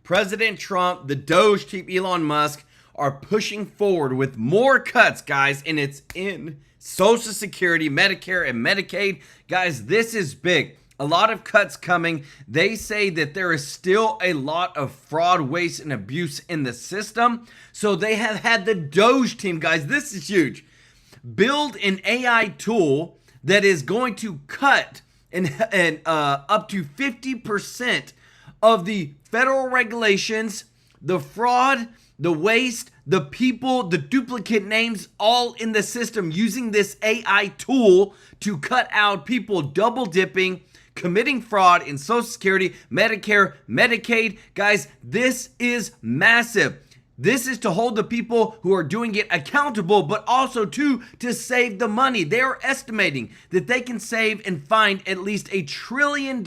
President Trump, the Doge chief Elon Musk are pushing forward with more cuts, guys, and it's in Social Security, Medicare, and Medicaid. Guys, this is big. A lot of cuts coming. They say that there is still a lot of fraud, waste, and abuse in the system. So they have had the Doge team, guys, this is huge, build an AI tool that is going to cut up to 50% of the federal regulations, the fraud, the waste, the people, the duplicate names, all in the system, using this AI tool to cut out people double dipping, committing fraud in Social Security, Medicare, Medicaid. Guys, this is massive. This is to hold the people who are doing it accountable, but also to save the money. They are estimating that they can save and find at least $1 trillion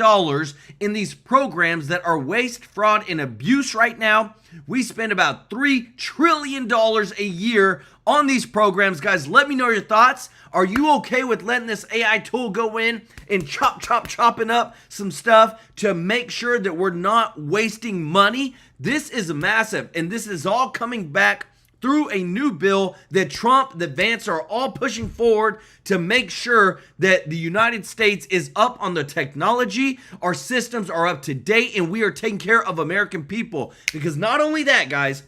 in these programs that are waste, fraud, and abuse right now. We spend about $3 trillion a year on these programs. Guys, let me know your thoughts. Are you okay with letting this AI tool go in and chopping up some stuff to make sure that we're not wasting money? This is massive, and this is all coming back through a new bill that Trump, that Vance are all pushing forward to make sure that the United States is up on the technology, our systems are up to date, and we are taking care of American people. Because not only that, guys,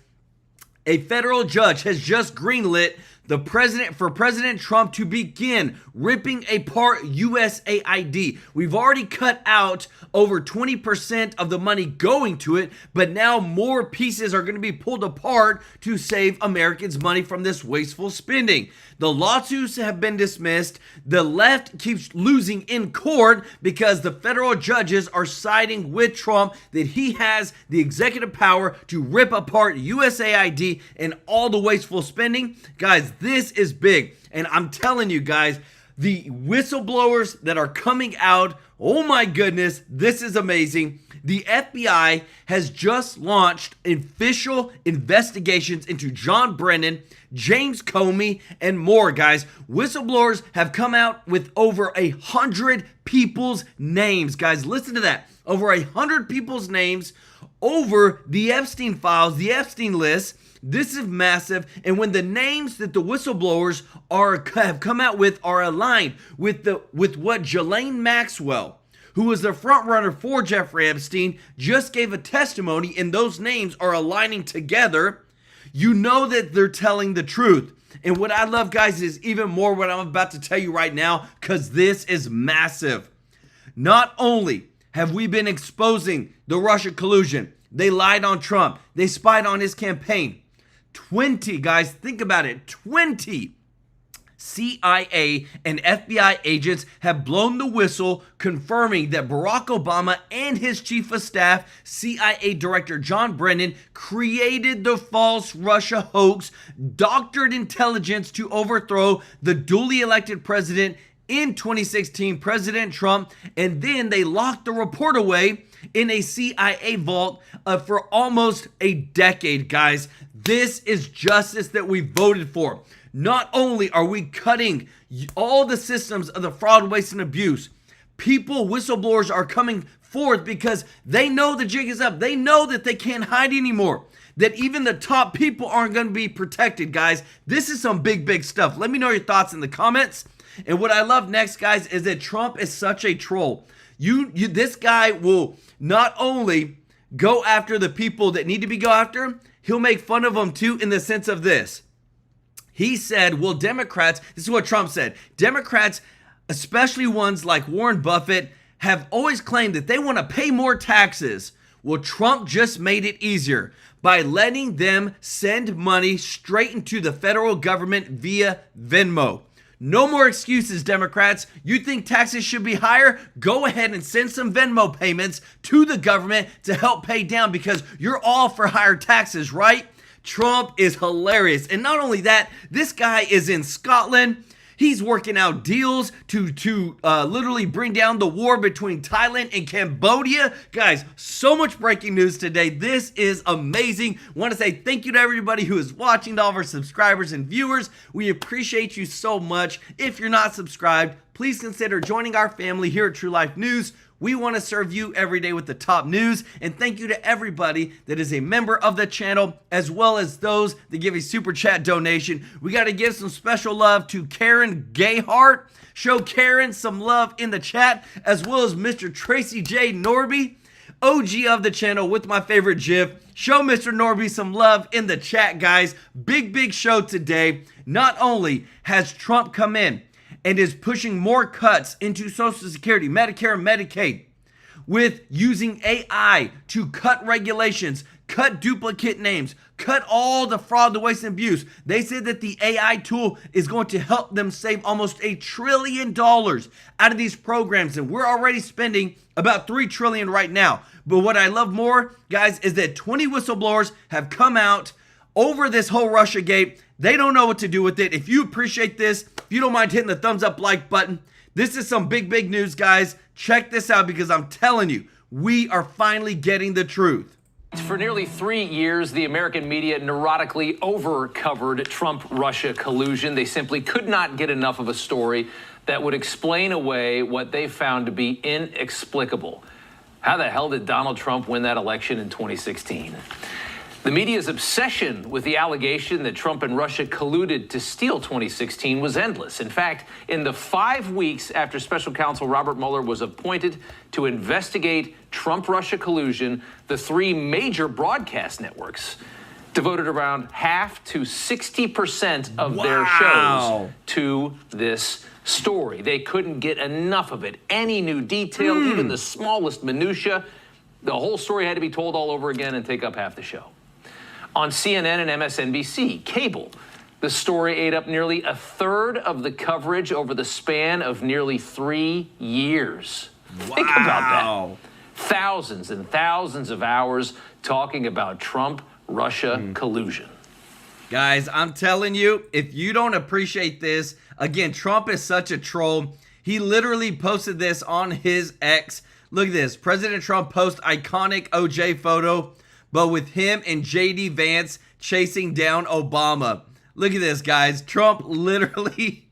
a federal judge has just greenlit President Trump to begin ripping apart USAID. We've already cut out over 20% of the money going to it, but now more pieces are going to be pulled apart to save Americans money from this wasteful spending. The lawsuits have been dismissed. The left keeps losing in court because the federal judges are siding with Trump that he has the executive power to rip apart USAID and all the wasteful spending. Guys, this is big. And I'm telling you guys, the whistleblowers that are coming out, oh my goodness, this is amazing. The FBI has just launched official investigations into John Brennan, James Comey, and more, guys. Whistleblowers have come out with over 100 people's names. Guys, listen to that. Over 100 people's names over the Epstein files, the Epstein list. This is massive, and when the names that the whistleblowers have come out with are aligned with what Ghislaine Maxwell, who was the front runner for Jeffrey Epstein, just gave a testimony, and those names are aligning together, you know that they're telling the truth. And what I love, guys, is even more what I'm about to tell you right now, because this is massive. Not only have we been exposing the Russia collusion, they lied on Trump, they spied on his campaign. 20, guys, think about it, 20 CIA and FBI agents have blown the whistle, confirming that Barack Obama and his chief of staff, CIA Director John Brennan, created the false Russia hoax, doctored intelligence to overthrow the duly elected president in 2016, President Trump, and then they locked the report away in a CIA vault for almost a decade, guys. This is justice that we voted for. Not only are we cutting all the systems of the fraud, waste, and abuse, whistleblowers are coming forth because they know the jig is up. They know that they can't hide anymore, that even the top people aren't going to be protected, guys. This is some big, big stuff. Let me know your thoughts in the comments. And what I love next, guys, is that Trump is such a troll. This guy will not only go after the people that need to be go after, he'll make fun of them too, in the sense of this. He said, well, Democrats, this is what Trump said, Democrats, especially ones like Warren Buffett, have always claimed that they want to pay more taxes. Well, Trump just made it easier by letting them send money straight into the federal government via Venmo. No more excuses, Democrats. You think taxes should be higher? Go ahead and send some Venmo payments to the government to help pay down, because you're all for higher taxes, right? Trump is hilarious. And not only that, this guy is in Scotland. He's working out deals to literally bring down the war between Thailand and Cambodia. Guys, so much breaking news today. This is amazing. Want to say thank you to everybody who is watching, to all of our subscribers and viewers. We appreciate you so much. If you're not subscribed, please consider joining our family here at True Life News. We want to serve you every day with the top news. And thank you to everybody that is a member of the channel, as well as those that give a super chat donation. We got to give some special love to Karen Gayhart. Show Karen some love in the chat, as well as Mr. Tracy J. Norby, OG of the channel with my favorite GIF. Show Mr. Norby some love in the chat, guys. Big show today. Not only has Trump come in and is pushing more cuts into Social Security, Medicare, and Medicaid with using AI to cut regulations, cut duplicate names, cut all the fraud, the waste, and abuse. They said that the AI tool is going to help them save almost $1 trillion out of these programs, and we're already spending about $3 trillion right now. But what I love more, guys, is that 20 whistleblowers have come out over this whole Russiagate. They don't know what to do with it. If you appreciate this, if you don't mind hitting the thumbs up like button, this is some big news, guys. Check this out, because I'm telling you, we are finally getting the truth. For nearly 3 years, the American media neurotically over-covered Trump-Russia collusion. They simply could not get enough of a story that would explain away what they found to be inexplicable. How the hell did Donald Trump win that election in 2016? The media's obsession with the allegation that Trump and Russia colluded to steal 2016 was endless. In fact, in the 5 weeks after Special Counsel Robert Mueller was appointed to investigate Trump-Russia collusion, the 3 major broadcast networks devoted around half to 60% of their shows to this story. They couldn't get enough of it. Any new detail, even the smallest minutia, the whole story had to be told all over again and take up half the show. On CNN and MSNBC, cable, the story ate up nearly 1/3 of the coverage over the span of nearly 3 years. Wow. Think about that. Thousands and thousands of hours talking about Trump-Russia collusion. Guys, I'm telling you, if you don't appreciate this, again, Trump is such a troll. He literally posted this on his X. Look at this. President Trump posts iconic OJ photo, but with him and JD Vance chasing down Obama. Look at this, guys. Trump literally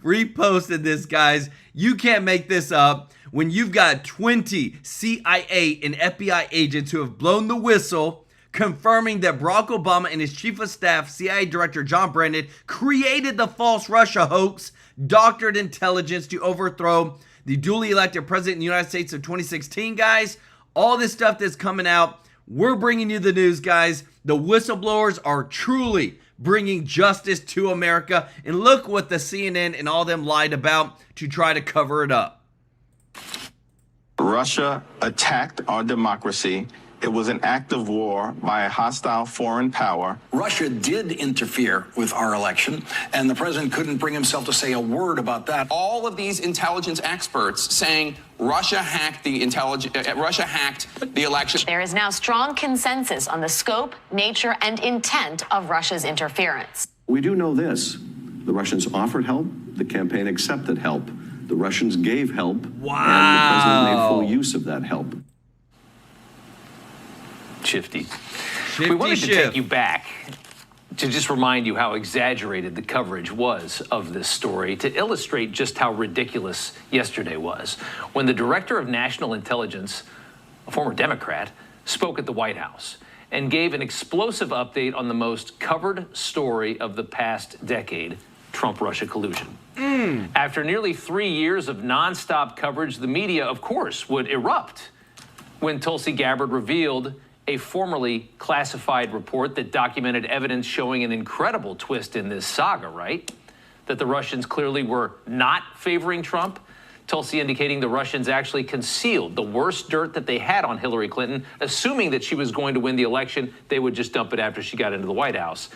reposted this, guys. You can't make this up when you've got 20 CIA and FBI agents who have blown the whistle, confirming that Barack Obama and his chief of staff, CIA Director John Brennan, created the false Russia hoax, doctored intelligence to overthrow the duly elected president of the United States of 2016, guys. All this stuff that's coming out, we're bringing you the news, guys. The whistleblowers are truly bringing justice to America. And look what the CNN and all them lied about to try to cover it up. Russia attacked our democracy. It was an act of war by a hostile foreign power. Russia did interfere with our election, and the president couldn't bring himself to say a word about that. All of these intelligence experts saying Russia hacked the election. There is now strong consensus on the scope, nature, and intent of Russia's interference. We do know this. The Russians offered help. The campaign accepted help. The Russians gave help. Wow. And the president made full use of that help. Shifty. We wanted to take you back to just remind you how exaggerated the coverage was of this story, to illustrate just how ridiculous yesterday was, when the director of national intelligence, a former Democrat, spoke at the White House and gave an explosive update on the most covered story of the past decade, Trump-Russia collusion. After nearly 3 years of nonstop coverage, the media, of course, would erupt when Tulsi Gabbard revealed a formerly classified report that documented evidence showing an incredible twist in this saga, right? That the Russians clearly were not favoring Trump. Tulsi indicating the Russians actually concealed the worst dirt that they had on Hillary Clinton, assuming that she was going to win the election. They would just dump it after she got into the White House,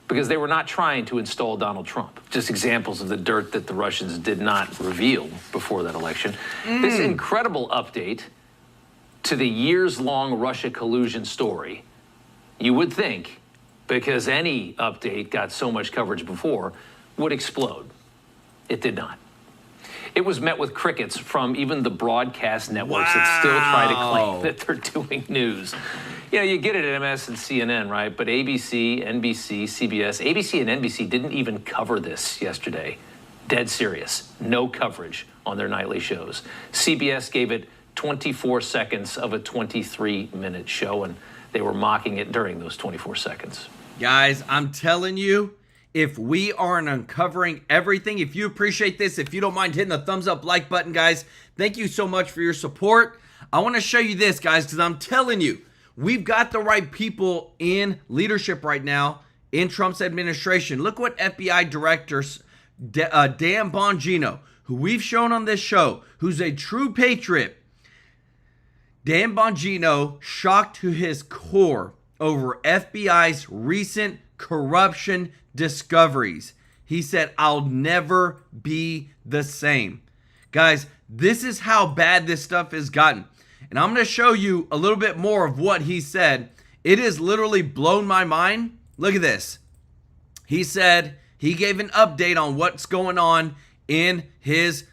because they were not trying to install Donald Trump. Just examples of the dirt that the Russians did not reveal before that election. This incredible update to the years-long Russia collusion story, you would think, because any update got so much coverage before, would explode. It did not. It was met with crickets from even the broadcast networks that still try to claim that they're doing news. You know, you get it at MS and CNN, right? But ABC, NBC, CBS, ABC and NBC didn't even cover this yesterday. Dead serious. No coverage on their nightly shows. CBS gave it 24 seconds of a 23-minute show, and they were mocking it during those 24 seconds. Guys, I'm telling you, if we aren't uncovering everything, if you appreciate this, if you don't mind hitting the thumbs up like button, guys, thank you so much for your support. I want to show you this, guys, because I'm telling you, we've got the right people in leadership right now in Trump's administration. Look what FBI Director Dan Bongino, who we've shown on this show, who's a true patriot. Dan Bongino shocked to his core over FBI's recent corruption discoveries. He said, "I'll never be the same." Guys, this is how bad this stuff has gotten. And I'm going to show you a little bit more of what he said. It has literally blown my mind. Look at this. He said he gave an update on what's going on in his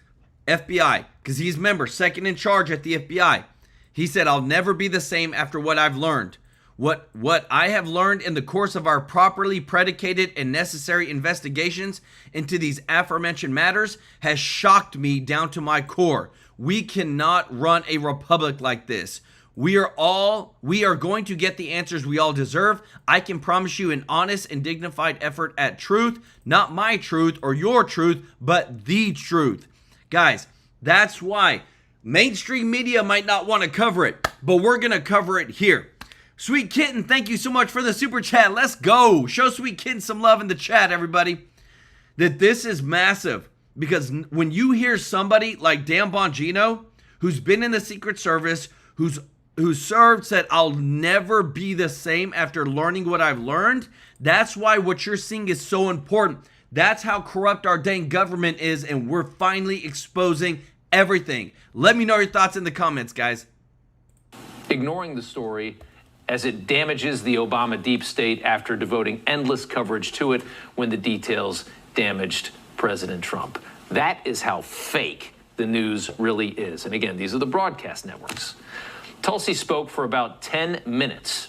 FBI, because he's, member, second in charge at the FBI. He said, "I'll never be the same after what I've learned. What I have learned in the course of our properly predicated and necessary investigations into these aforementioned matters has shocked me down to my core. We cannot run a republic like this. We are going to get the answers we all deserve. I can promise you an honest and dignified effort at truth, not my truth or your truth, but the truth." Guys, that's why mainstream media might not want to cover it, but we're going to cover it here. Sweet Kitten, thank you so much for the super chat. Let's go. Show Sweet Kitten some love in the chat, everybody. That this is massive, because when you hear somebody like Dan Bongino, who's been in the Secret Service, who served, said, "I'll never be the same after learning what I've learned," that's why what you're seeing is so important. That's how corrupt our dang government is, and we're finally exposing everything. Let me know your thoughts in the comments, guys. Ignoring the story as it damages the Obama deep state after devoting endless coverage to it when the details damaged President Trump. That is how fake the news really is. And again, these are the broadcast networks. Tulsi spoke for about 10 minutes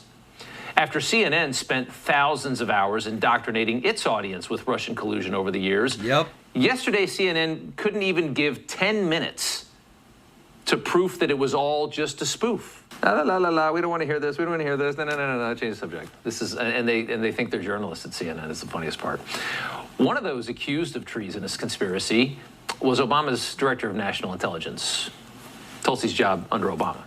after CNN spent thousands of hours indoctrinating its audience with Russian collusion over the years. Yep. Yesterday, CNN couldn't even give 10 minutes to proof that it was all just a spoof. La la la la. We don't want to hear this. We don't want to hear this. No. Change the subject. This is, and they think they're journalists at CNN. Is the funniest part. One of those accused of treasonous conspiracy was Obama's director of national intelligence. Tulsi's job under Obama.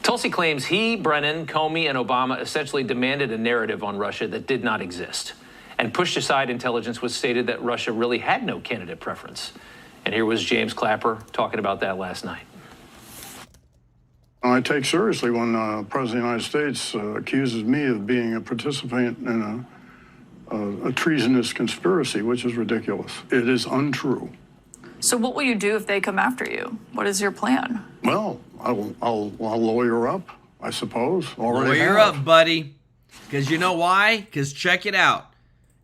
Tulsi claims he, Brennan, Comey, and Obama essentially demanded a narrative on Russia that did not exist and pushed aside intelligence which stated that Russia really had no candidate preference. And here was James Clapper talking about that last night. I take seriously when the President of the United States accuses me of being a participant in a treasonous conspiracy, which is ridiculous. It is untrue. So what will you do if they come after you? What is your plan? Well, I'll lawyer up, I suppose. Lawyer up, buddy. Because you know why? Because check it out.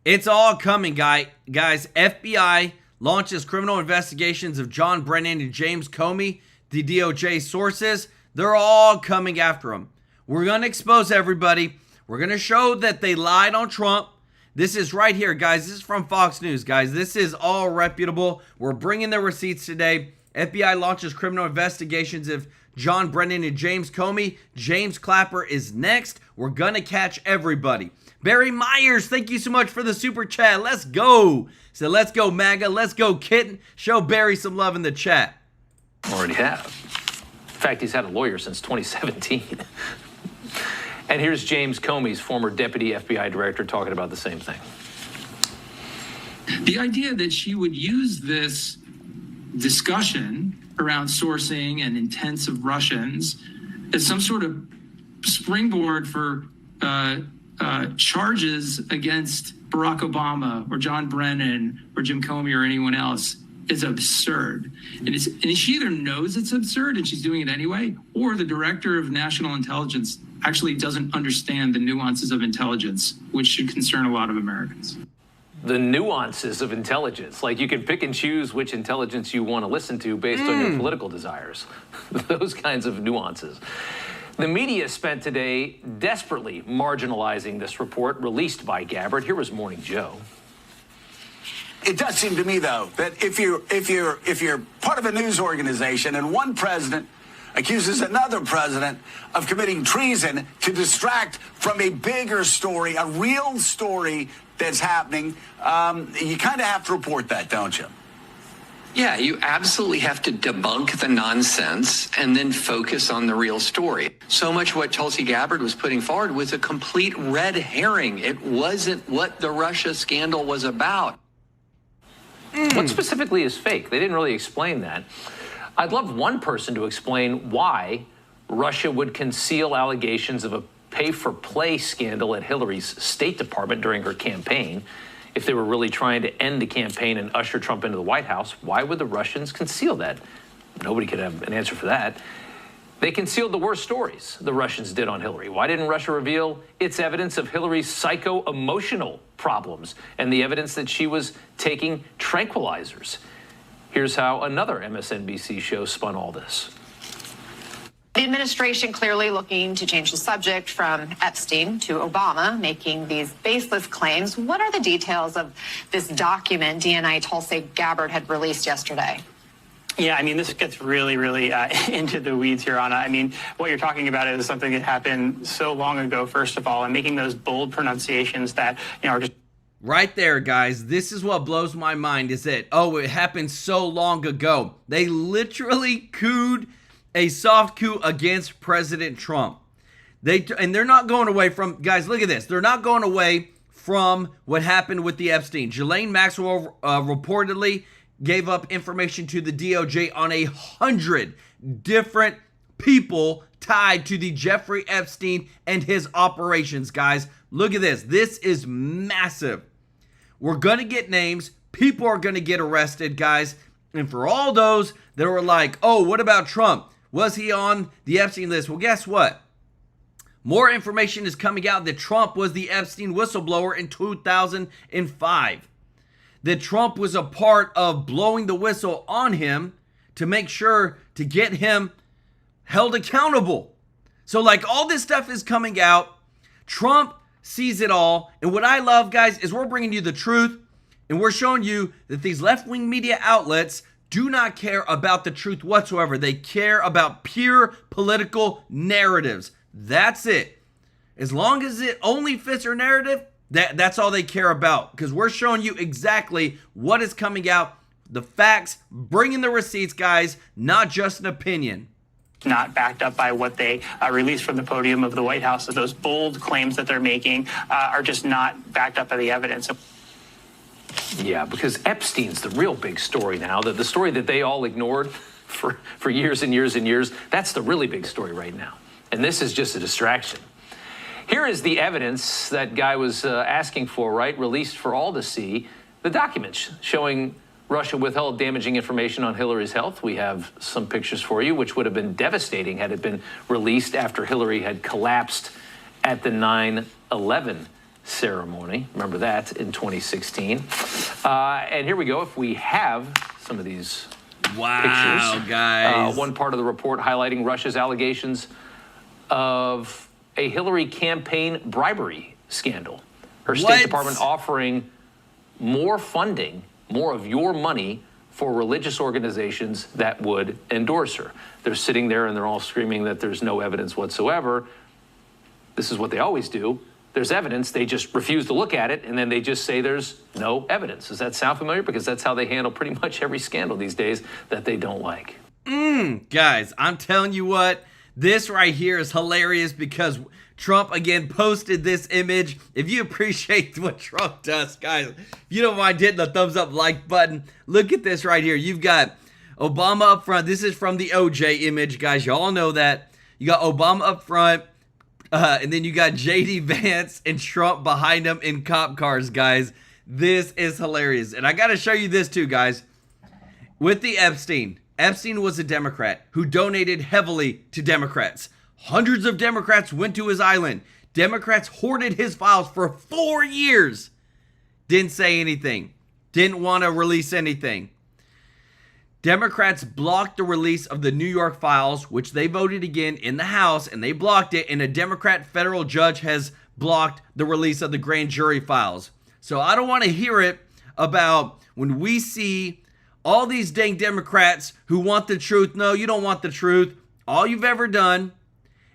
It's all coming, guys. FBI launches criminal investigations of John Brennan and James Comey, the DOJ sources. They're all coming after him. We're going to expose everybody. We're going to show that they lied on Trump. This is right here, guys. This is from Fox News, guys. This is all reputable. We're bringing the receipts today. FBI launches criminal investigations of John Brennan and James Comey. James Clapper is next. We're going to catch everybody. Barry Myers, thank you so much for the super chat. Let's go. So let's go, MAGA. Let's go, Kitten. Show Barry some love in the chat. Already have. In fact, he's had a lawyer since 2017. And here's James Comey's former deputy FBI director talking about the same thing. The idea that she would use this discussion around sourcing and intents of Russians as some sort of springboard for charges against Barack Obama or John Brennan or Jim Comey or anyone else is absurd. And she either knows it's absurd and she's doing it anyway, or the director of national intelligence actually doesn't understand the nuances of intelligence, which should concern a lot of Americans. The nuances of intelligence. Like you can pick and choose which intelligence you want to listen to based on your political desires. Those kinds of nuances. The media spent today desperately marginalizing this report released by Gabbard. Here was Morning Joe. It does seem to me, though, that if you're part of a news organization and one president accuses another president of committing treason to distract from a bigger story, a real story that's happening, you kind of have to report that, don't you? Yeah, you absolutely have to debunk the nonsense and then focus on the real story. So much what Tulsi Gabbard was putting forward was a complete red herring. It wasn't what the Russia scandal was about. What specifically is fake? They didn't really explain that. I'd love one person to explain why Russia would conceal allegations of a pay-for-play scandal at Hillary's State Department during her campaign. If they were really trying to end the campaign and usher Trump into the White House, why would the Russians conceal that? Nobody could have an answer for that. They concealed the worst stories the Russians did on Hillary. Why didn't Russia reveal its evidence of Hillary's psycho-emotional problems and the evidence that she was taking tranquilizers? Here's how another MSNBC show spun all this. The administration clearly looking to change the subject from Epstein to Obama, making these baseless claims. What are the details of this document DNI Tulsi Gabbard had released yesterday? Yeah, I mean, this gets really, really into the weeds here, Anna. I mean, what you're talking about is something that happened so long ago, first of all, and making those bold pronunciations that, are just... Right there, guys. This is what blows my mind is that, it happened so long ago. They literally cooed a soft coup against President Trump. They're not going away from, guys, look at this. They're not going away from what happened with the Epstein. Ghislaine Maxwell reportedly gave up information to the DOJ on 100 different people tied to the Jeffrey Epstein and his operations, guys. Look at this. This is massive. We're going to get names. People are going to get arrested, guys. And for all those that were like, oh, what about Trump? Was he on the Epstein list? Well, guess what? More information is coming out that Trump was the Epstein whistleblower in 2005. That Trump was a part of blowing the whistle on him to make sure to get him held accountable. So like all this stuff is coming out. Trump sees it all. And what I love, guys, is we're bringing you the truth. And we're showing you that these left-wing media outlets do not care about the truth whatsoever. They care about pure political narratives. That's it. As long as it only fits their narrative, that's all they care about. Because we're showing you exactly what is coming out, the facts, bringing the receipts, guys, not just an opinion. Not backed up by what they released from the podium of the White House. So those bold claims that they're making are just not backed up by the evidence. Yeah, because Epstein's the real big story now. The story that they all ignored for years and years and years, that's the really big story right now. And this is just a distraction. Here is the evidence that guy was asking for, right? Released for all to see. The documents showing Russia withheld damaging information on Hillary's health. We have some pictures for you, which would have been devastating had it been released after Hillary had collapsed at the 9/11 ceremony. Remember that in 2016. And here we go. If we have some of these pictures. Guys. One part of the report highlighting Russia's allegations of a Hillary campaign bribery scandal. Her State Department offering more funding, more of your money for religious organizations that would endorse her. They're sitting there and they're all screaming that there's no evidence whatsoever. This is what they always do. There's evidence, they just refuse to look at it, and then they just say there's no evidence. Does that sound familiar? Because that's how they handle pretty much every scandal these days that they don't like. Guys, I'm telling you what, this right here is hilarious because Trump, again, posted this image. If you appreciate what Trump does, guys, if you don't mind hitting the thumbs up like button, look at this right here. You've got Obama up front. This is from the OJ image, guys. Y'all know that. You got Obama up front. And then you got J.D. Vance and Trump behind him in cop cars, guys. This is hilarious. And I got to show you this too, guys. With the Epstein was a Democrat who donated heavily to Democrats. Hundreds of Democrats went to his island. Democrats hoarded his files for 4 years. Didn't say anything. Didn't want to release anything. Democrats blocked the release of the New York files, which they voted again in the House, and they blocked it, and a Democrat federal judge has blocked the release of the grand jury files. So I don't want to hear it about when we see all these dang Democrats who want the truth. No, you don't want the truth. All you've ever done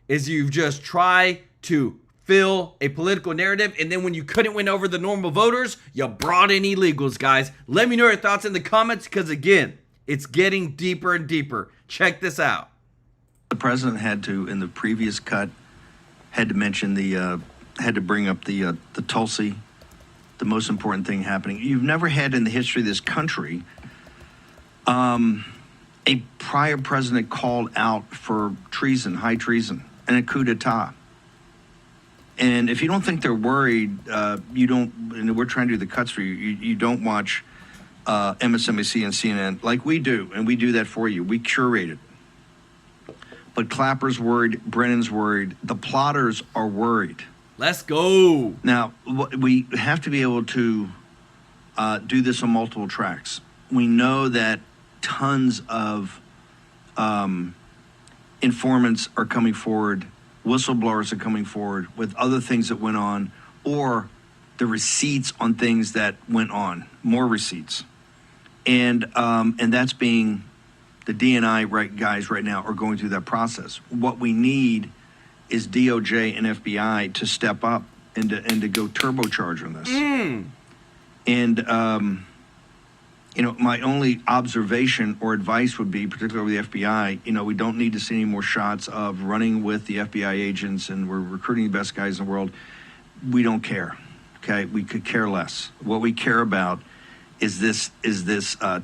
is you've just tried to fill a political narrative, and then when you couldn't win over the normal voters, you brought in illegals, guys. Let me know your thoughts in the comments, because again, it's getting deeper and deeper. Check this out. The president had to, in the previous cut, had to mention had to bring up the Tulsi, the most important thing happening. You've never had in the history of this country a prior president called out for treason, high treason, and a coup d'etat. And if you don't think they're worried, you don't, and we're trying to do the cuts for you, you don't watch MSNBC and CNN like we do, and we do that for you. We curate it. But Clapper's worried, Brennan's worried, the plotters are worried. Let's go. Now, we have to be able to do this on multiple tracks. We know that tons of informants are coming forward, whistleblowers are coming forward with other things that went on, or the receipts on things that went on, more receipts. And that's being, the DNI guys right now are going through that process. What we need is DOJ and FBI to step up and to go turbocharge on this. And you know, my only observation or advice would be, particularly with the FBI, you know, we don't need to see any more shots of running with the FBI agents and we're recruiting the best guys in the world. We don't care, okay? We could care less. What we care about is this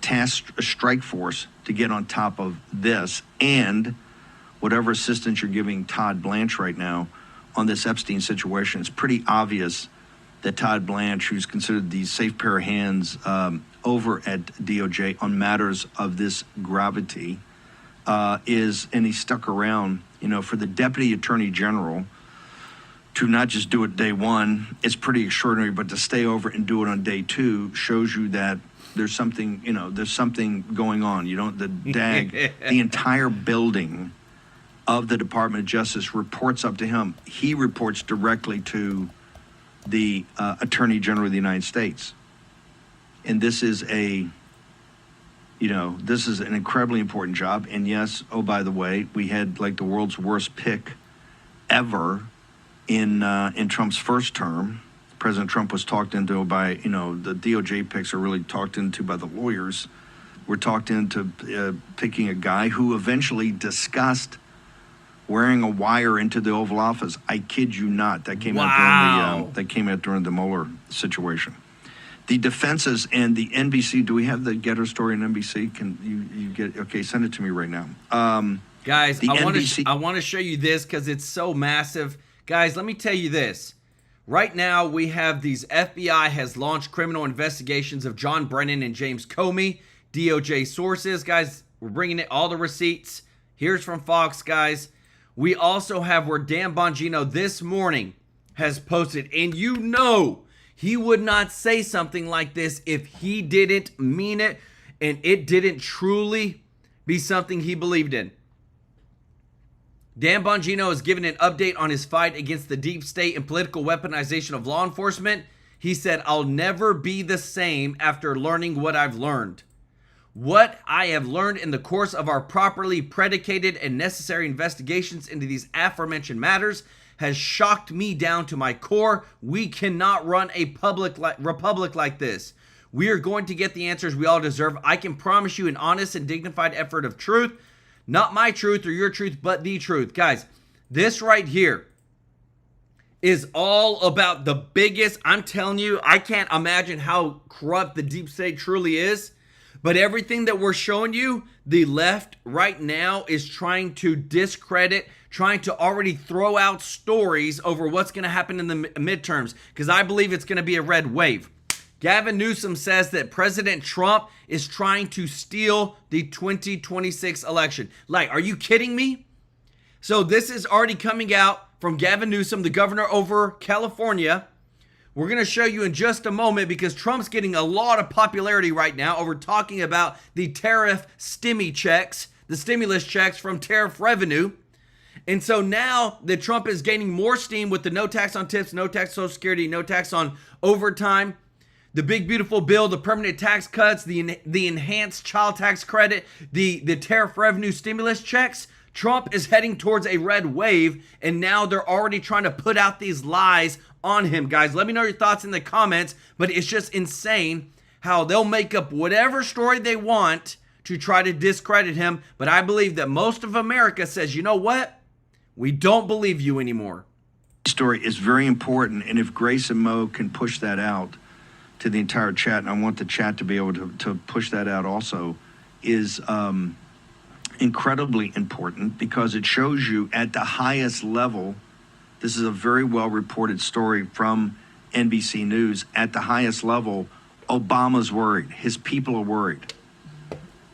task strike force to get on top of this, and whatever assistance you're giving Todd Blanche right now on this Epstein situation. It's pretty obvious that Todd Blanche, who's considered the safe pair of hands over at DOJ on matters of this gravity, and he stuck around, you know, for the Deputy Attorney General to not just do it day one, it's pretty extraordinary, but to stay over and do it on day two shows you that there's something, you know, there's something going on. You don't, the entire building of the Department of Justice reports up to him. He reports directly to the Attorney General of the United States. And this is this is an incredibly important job. And yes, oh, by the way, we had like the world's worst pick ever in Trump's first term. President Trump was talked into by, you know, the DOJ picks are really talked into by the lawyers. We're talked into picking a guy who eventually discussed wearing a wire into the Oval Office. I kid you not. That came out during the Mueller situation. The defenses and the NBC. Do we have the Getter story on NBC? Can you get? Okay, send it to me right now. Guys, I want to show you this because it's so massive. Guys, let me tell you this. Right now, we have these FBI has launched criminal investigations of John Brennan and James Comey. DOJ sources, guys. We're bringing in all the receipts. Here's from Fox, guys. We also have where Dan Bongino this morning has posted, and you know he would not say something like this if he didn't mean it and it didn't truly be something he believed in. Dan Bongino has given an update on his fight against the deep state and political weaponization of law enforcement. He said, "I'll never be the same after learning what I've learned. What I have learned in the course of our properly predicated and necessary investigations into these aforementioned matters has shocked me down to my core. We cannot run a republic like this. We are going to get the answers we all deserve. I can promise you an honest and dignified effort of truth. Not my truth or your truth, but the truth." Guys, this right here is all about the biggest. I'm telling you, I can't imagine how corrupt the deep state truly is. But everything that we're showing you, the left right now is trying to discredit, trying to already throw out stories over what's going to happen in the midterms, because I believe it's going to be a red wave. Gavin Newsom says that President Trump is trying to steal the 2026 election. Like, are you kidding me? So this is already coming out from Gavin Newsom, the governor over California. We're going to show you in just a moment because Trump's getting a lot of popularity right now over talking about the tariff stimmy checks, the stimulus checks from tariff revenue. And so now that Trump is gaining more steam with the no tax on tips, no tax on Social Security, no tax on overtime, the big beautiful bill, the permanent tax cuts, the enhanced child tax credit, the tariff revenue stimulus checks, Trump is heading towards a red wave, and now they're already trying to put out these lies on him, guys. Let me know your thoughts in the comments, but it's just insane how they'll make up whatever story they want to try to discredit him. But I believe that most of America says, you know what? We don't believe you anymore. Story is very important, and if Grace and Mo can push that out to the entire chat, and I want the chat to be able to push that out also, is incredibly important, because it shows you at the highest level. This is a very well reported story from NBC News. At the highest level, Obama's worried. His people are worried.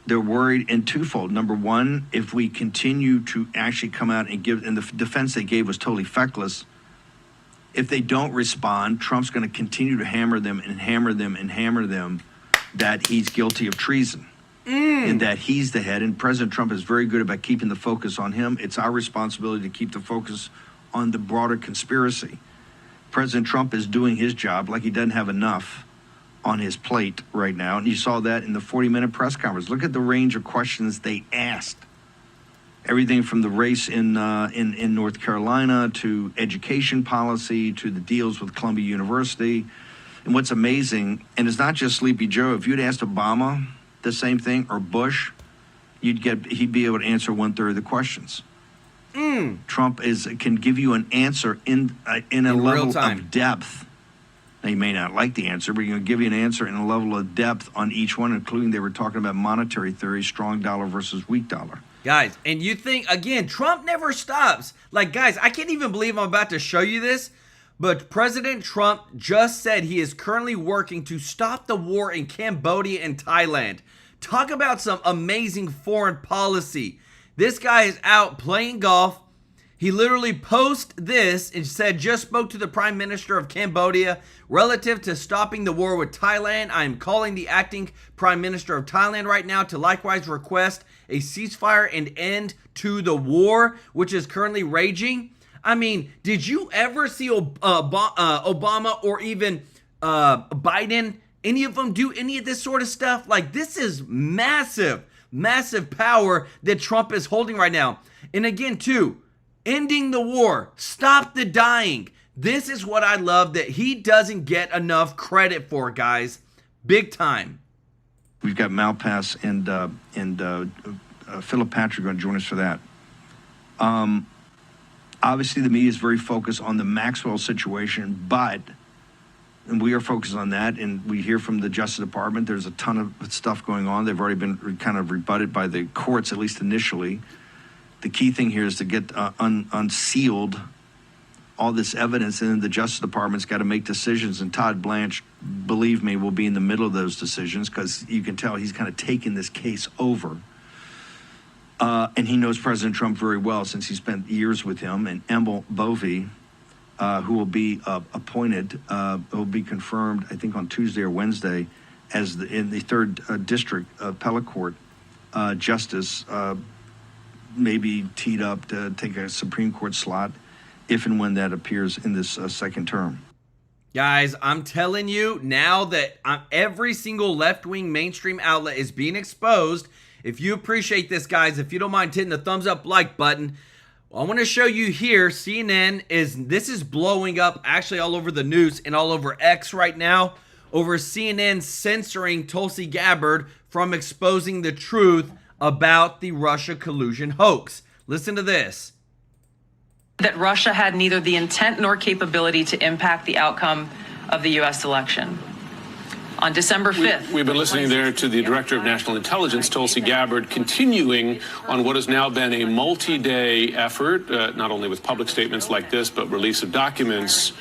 They're worried in twofold. Number one, if we continue to actually come out and give, and the defense they gave was totally feckless, if they don't respond, Trump's going to continue to hammer them and hammer them and hammer them that he's guilty of treason. And that he's the head, and President Trump is very good about keeping the focus on him. It's our responsibility to keep the focus on the broader conspiracy. President Trump is doing his job like he doesn't have enough on his plate right now, and you saw that in the 40-minute press conference. Look at the range of questions they asked. Everything from the race in North Carolina to education policy to the deals with Columbia University. And what's amazing, and it's not just Sleepy Joe, if you'd asked Obama the same thing, or Bush, he'd be able to answer 1/3 of the questions. Trump can give you an answer in a level of depth. Now, you may not like the answer, but he's going to give you an answer in a level of depth on each one, including they were talking about monetary theory, strong dollar versus weak dollar. Guys, and you think, again, Trump never stops. Like, guys, I can't even believe I'm about to show you this, but President Trump just said he is currently working to stop the war in Cambodia and Thailand. Talk about some amazing foreign policy. This guy is out playing golf. He literally posted this and said, just spoke to the Prime Minister of Cambodia relative to stopping the war with Thailand. I am calling the acting Prime Minister of Thailand right now to likewise request a ceasefire and end to the war, which is currently raging. I mean, did you ever see Obama or even Biden, any of them do any of this sort of stuff? Like, this is massive, massive power that Trump is holding right now. And again, too, ending the war, stop the dying. This is what I love that he doesn't get enough credit for, guys. Big time. We've got Malpass and Philip Patrick going to join us for that. Obviously, the media is very focused on the Maxwell situation, and we are focused on that, and we hear from the Justice Department. There's a ton of stuff going on. They've already been kind of rebutted by the courts, at least initially. The key thing here is to get unsealed all this evidence, and then the Justice Department's got to make decisions, and Todd Blanche, believe me, will be in the middle of those decisions, because you can tell he's kind of taking this case over. And he knows President Trump very well since he spent years with him. And Emil Bovee, who will be appointed, will be confirmed, I think, on Tuesday or Wednesday, as in the 3rd District Appellate Court justice, maybe teed up to take a Supreme Court slot if and when that appears in this second term. Guys, I'm telling you, now that every single left-wing mainstream outlet is being exposed, if you appreciate this, guys, if you don't mind hitting the thumbs up like button, I want to show you here, CNN this is blowing up actually all over the news and all over X right now, over CNN censoring Tulsi Gabbard from exposing the truth about the Russia collusion hoax. Listen to this. That Russia had neither the intent nor capability to impact the outcome of the U.S. election. On December 5th. We've been listening there to the Director of National Intelligence, Tulsi Gabbard, continuing on what has now been a multi-day effort, not only with public statements like this, but release of documents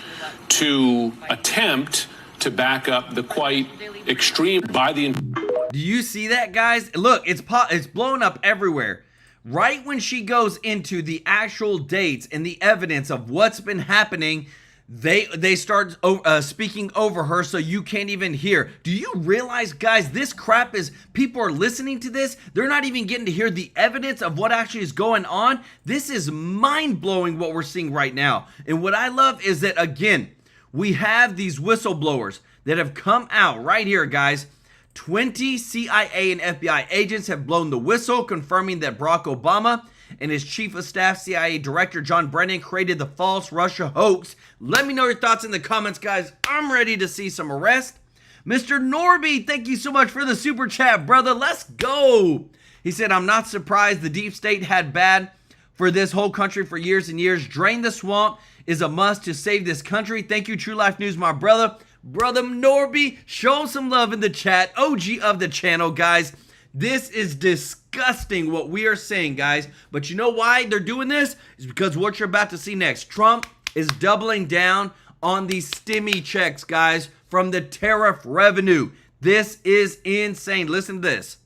to attempt to back up the quite extreme by the... Do you see that, guys? Look, it's blowing up everywhere. Right when she goes into the actual dates and the evidence of what's been happening, they start speaking over her so you can't even hear. Do you realize, guys, this crap is, people are listening to this. They're not even getting to hear the evidence of what actually is going on. This is mind-blowing what we're seeing right now. And what I love is that, again, we have these whistleblowers that have come out right here, guys. 20 CIA and FBI agents have blown the whistle, confirming that Barack Obama and his chief of staff, CIA director John Brennan, created the false Russia hoax. Let me know your thoughts in the comments, guys. I'm ready to see some arrest. Mr. Norby, thank you so much for the super chat, brother. Let's go. He said, I'm not surprised the deep state had bad for this whole country for years and years. Drain the swamp is a must to save this country. Thank you, True Life News, my brother. Brother Norby, show him some love in the chat. OG of the channel, guys. This is disgusting what we are saying, guys. But you know why they're doing this? It's because what you're about to see next. Trump is doubling down on these stimmy checks, guys, from the tariff revenue. This is insane. Listen to this.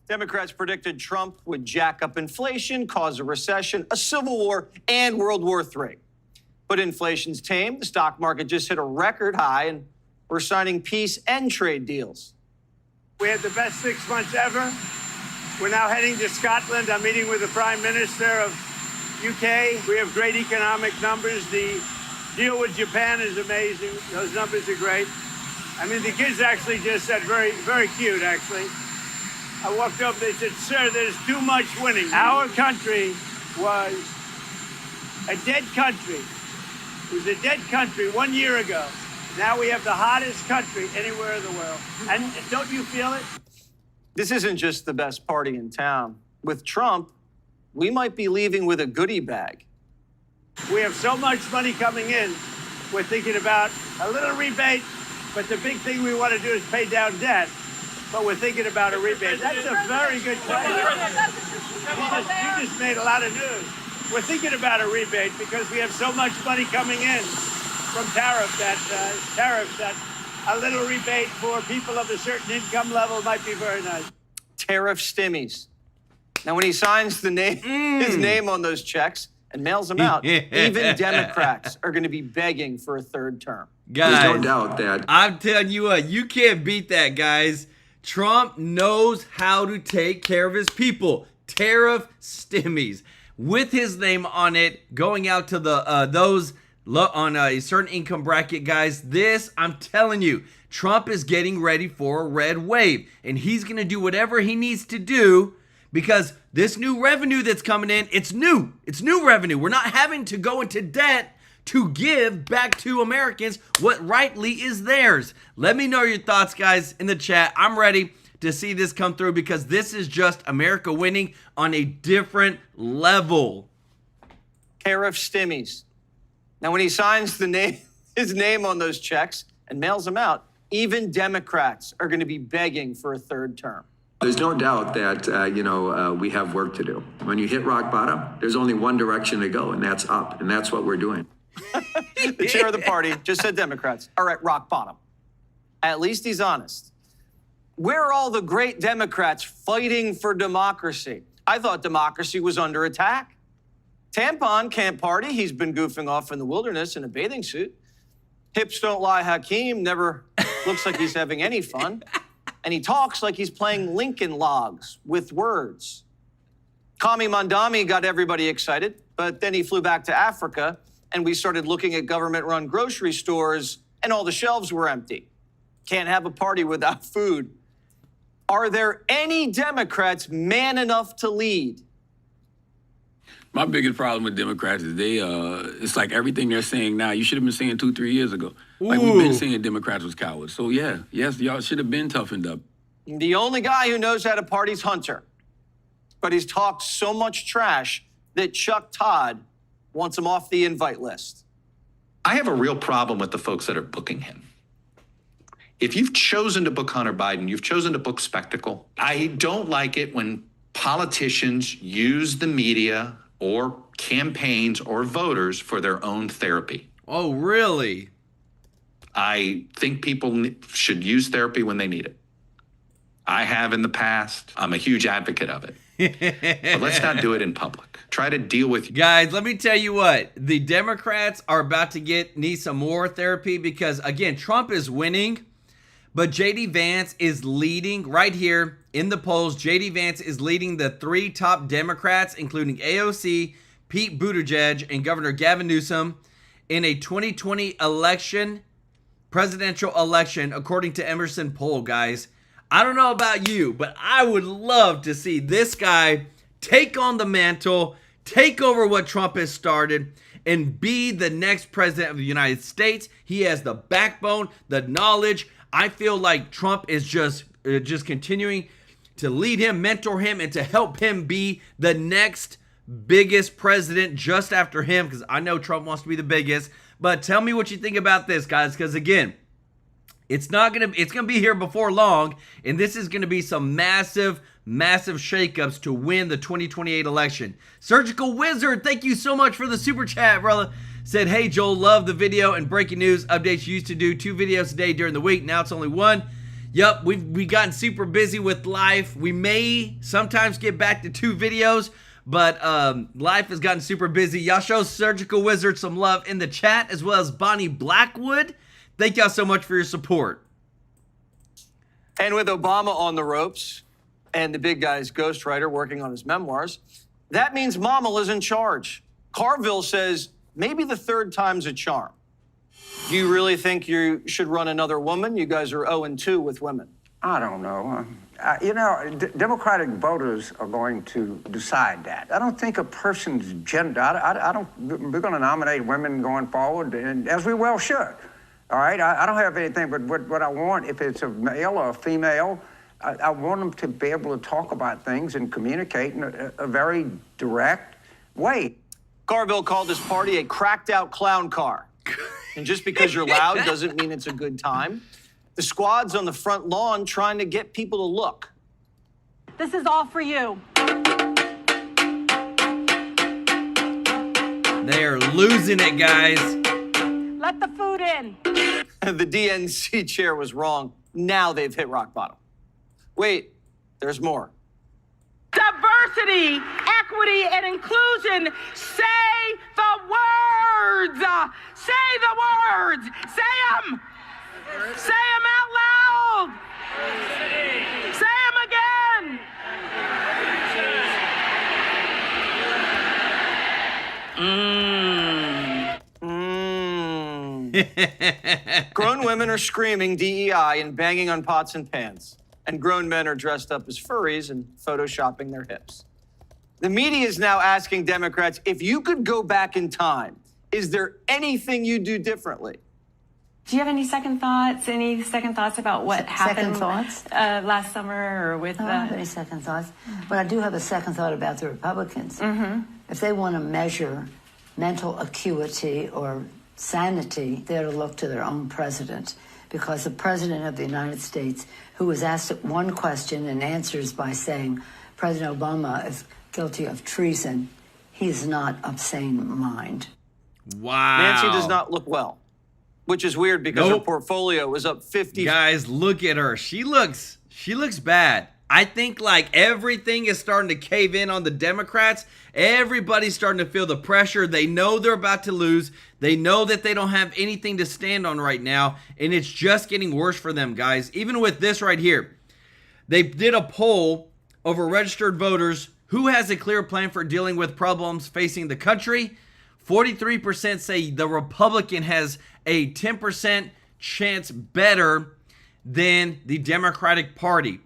Democrats predicted Trump would jack up inflation, cause a recession, a civil war, and World War III. But inflation's tamed. The stock market just hit a record high, and we're signing peace and trade deals. We had the best 6 months ever. We're now heading to Scotland. I'm meeting with the Prime Minister of UK. We have great economic numbers. The deal with Japan is amazing. Those numbers are great. I mean, the kids actually just said, very, very cute, actually. I walked up, they said, sir, there's too much winning. Our country was a dead country. It was a dead country 1 year ago. Now we have the hottest country anywhere in the world. And don't you feel it? This isn't just the best party in town. With Trump, we might be leaving with a goodie bag. We have so much money coming in. We're thinking about a little rebate, but the big thing we want to do is pay down debt. But we're thinking about a rebate. That's a very good question. You just made a lot of news. We're thinking about a rebate because we have so much money coming in from tariffs that a little rebate for people of a certain income level might be very nice. Tariff stimmies. Now, when he signs his name on those checks and mails them out, even Democrats are going to be begging for a third term. Guys, there's no doubt that I'm telling you what, you can't beat that, guys. Trump knows how to take care of his people. Tariff stimmies with his name on it, going out to the those on a certain income bracket, guys. This, I'm telling you, Trump is getting ready for a red wave, and he's going to do whatever he needs to do because this new revenue that's coming in, it's new. It's new revenue. We're not having to go into debt to give back to Americans what rightly is theirs. Let me know your thoughts, guys, in the chat. I'm ready to see this come through because this is just America winning on a different level. Tariff stimmies. Now, when he signs his name on those checks and mails them out, even Democrats are going to be begging for a third term. there's no doubt that, we have work to do. When you hit rock bottom, there's only one direction to go, and that's up, and that's what we're doing. The chair of the party just said Democrats are at rock bottom. At least he's honest. Where are all the great Democrats fighting for democracy? I thought democracy was under attack. Tampon can't party. He's been goofing off in the wilderness in a bathing suit. Hips don't lie. Hakeem never looks like he's having any fun. And he talks like he's playing Lincoln Logs with words. Kami Mandami got everybody excited, but then he flew back to Africa and we started looking at government-run grocery stores and all the shelves were empty. Can't have a party without food. Are there any Democrats man enough to lead? My biggest problem with Democrats is it's like everything they're saying now, you should have been saying 2-3 years ago. Like we've been saying Democrats was cowards. So yes, y'all should have been toughened up. The only guy who knows how to party's Hunter. But he's talked so much trash that Chuck Todd wants him off the invite list. I have a real problem with the folks that are booking him. If you've chosen to book Hunter Biden, you've chosen to book spectacle. I don't like it when politicians use the media or campaigns or voters for their own therapy. Oh, really? I think people should use therapy when they need it. I have in the past. I'm a huge advocate of it. But let's not do it in public. Try to deal with... Guys, let me tell you what. The Democrats are about to need some more therapy because, again, Trump is winning. But J.D. Vance is leading right here in the polls. J.D. Vance is leading the 3 top Democrats, including AOC, Pete Buttigieg, and Governor Gavin Newsom in a 2020 election presidential election, according to Emerson poll, guys. I don't know about you, but I would love to see this guy take on the mantle, take over what Trump has started, and be the next president of the United States. He has the backbone, the knowledge. I feel like Trump is just continuing to lead him, mentor him, and to help him be the next biggest president just after him, because I know Trump wants to be the biggest. But tell me what you think about this, guys, because again, it's gonna be here before long, and this is gonna be some massive shakeups to win the 2028 election. Surgical Wizard, thank you so much for the super chat, brother. Said, hey Joel, love the video and breaking news updates. You used to do 2 videos a day during the week. Now it's only 1. Yep, we've gotten super busy with life. We may sometimes get back to 2 videos, but life has gotten super busy. Y'all show Surgical Wizard some love in the chat, as well as Bonnie Blackwood. Thank y'all so much for your support. And with Obama on the ropes and the big guy's ghostwriter working on his memoirs, that means Mama is in charge. Carville says maybe the 3rd time's a charm. Do you really think you should run another woman? You guys are 0-2 with women. I don't know. Democratic voters are going to decide that. I don't think a person's gender, we're going to nominate women going forward, and as we well should. All right, I don't have anything, but what I want, if it's a male or a female, I want them to be able to talk about things and communicate in a very direct way. Carville called this party a cracked out clown car. And just because you're loud doesn't mean it's a good time. The squad's on the front lawn trying to get people to look. This is all for you. They are losing it, guys. Let the food in. The DNC chair was wrong. Now they've hit rock bottom. Wait, there's more. Diversity, equity, and inclusion. Say the words. Say the words. Say them. Say them out loud. Say them again. Grown women are screaming DEI and banging on pots and pans. And grown men are dressed up as furries and photoshopping their hips. The media is now asking Democrats, if you could go back in time, is there anything you'd do differently? Do you have any second thoughts? Any second thoughts about what happened last summer or with? I don't have any second thoughts, but I do have a second thought about the Republicans. If they want to measure mental acuity or sanity, they ought to look to their own president, because the president of the United States, who was asked one question and answers by saying President Obama is guilty of treason, he's not of sane mind. Wow. Nancy does not look well, which is weird because her portfolio was up 50. Guys, look at her. She looks bad. I think like everything is starting to cave in on the Democrats. Everybody's starting to feel the pressure. They know they're about to lose. They know that they don't have anything to stand on right now, and it's just getting worse for them, guys. Even with this right here, they did a poll over registered voters. Who has a clear plan for dealing with problems facing the country? 43% say the Republican has a 10% chance better than the Democratic Party.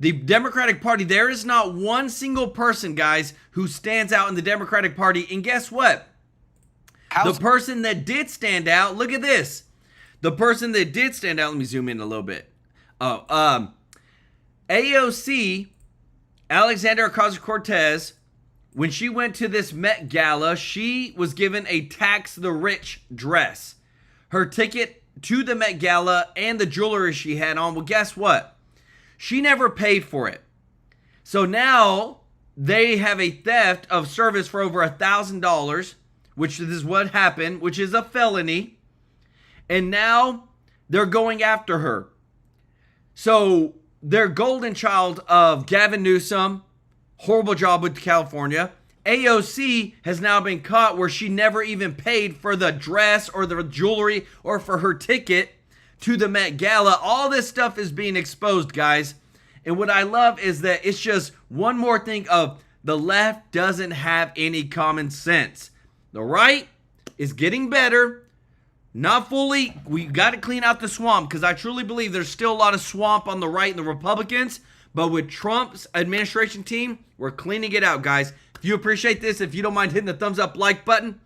The Democratic Party, there is not one single person, guys, who stands out in the Democratic Party. And guess what? The person that did stand out, look at this. The person that did stand out, let me zoom in a little bit. AOC, Alexandria Ocasio-Cortez, when she went to this Met Gala, she was given a tax the rich dress. Her ticket to the Met Gala and the jewelry she had on, well, guess what? She never paid for it. So now they have a theft of service for over $1,000, which is what happened, which is a felony. And now they're going after her. So their golden child of Gavin Newsom, horrible job with California. AOC has now been caught where she never even paid for the dress or the jewelry or for her ticket to the Met Gala. All this stuff is being exposed, guys. And what I love is that it's just one more thing of the left doesn't have any common sense. The right is getting better. Not fully. We got to clean out the swamp because I truly believe there's still a lot of swamp on the right and the Republicans. But with Trump's administration team, we're cleaning it out, guys. If you appreciate this, if you don't mind hitting the thumbs up like button,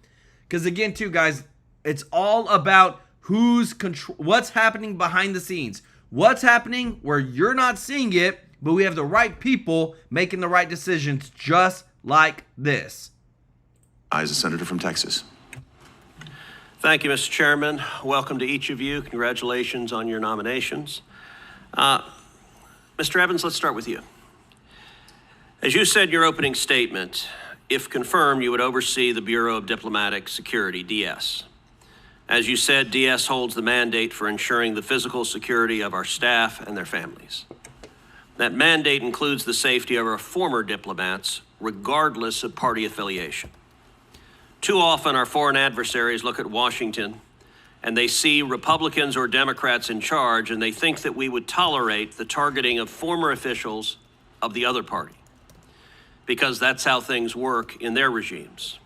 because again, too, guys, it's all about what's happening behind the scenes. What's happening where you're not seeing it, but we have the right people making the right decisions just like this. I, as a senator from Texas. Thank you, Mr. Chairman. Welcome to each of you. Congratulations on your nominations. Mr. Evans, let's start with you. As you said in your opening statement, if confirmed, you would oversee the Bureau of Diplomatic Security, DS. As you said, DS holds the mandate for ensuring the physical security of our staff and their families. That mandate includes the safety of our former diplomats, regardless of party affiliation. Too often, our foreign adversaries look at Washington and they see Republicans or Democrats in charge, and they think that we would tolerate the targeting of former officials of the other party, because that's how things work in their regimes.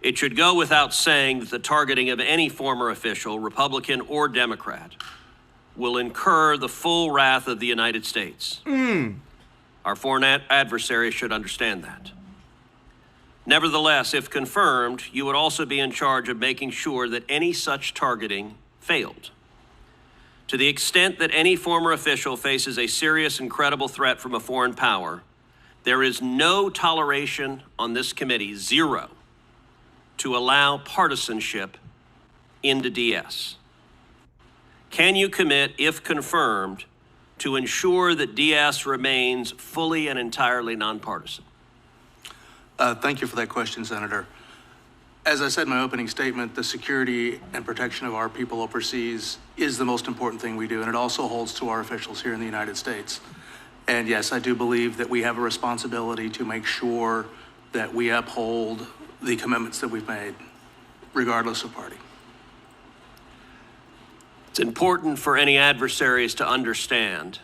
It should go without saying that the targeting of any former official, Republican or Democrat, will incur the full wrath of the United States. Our foreign adversaries should understand that. Nevertheless, if confirmed, you would also be in charge of making sure that any such targeting failed. To the extent that any former official faces a serious and credible threat from a foreign power, there is no toleration on this committee, zero, to allow partisanship into DS. Can you commit, if confirmed, to ensure that DS remains fully and entirely nonpartisan? Thank you for that question, Senator. As I said in my opening statement, the security and protection of our people overseas is the most important thing we do, and it also holds to our officials here in the United States. And yes, I do believe that we have a responsibility to make sure that we uphold the commitments that we've made, regardless of party. It's important for any adversaries to understand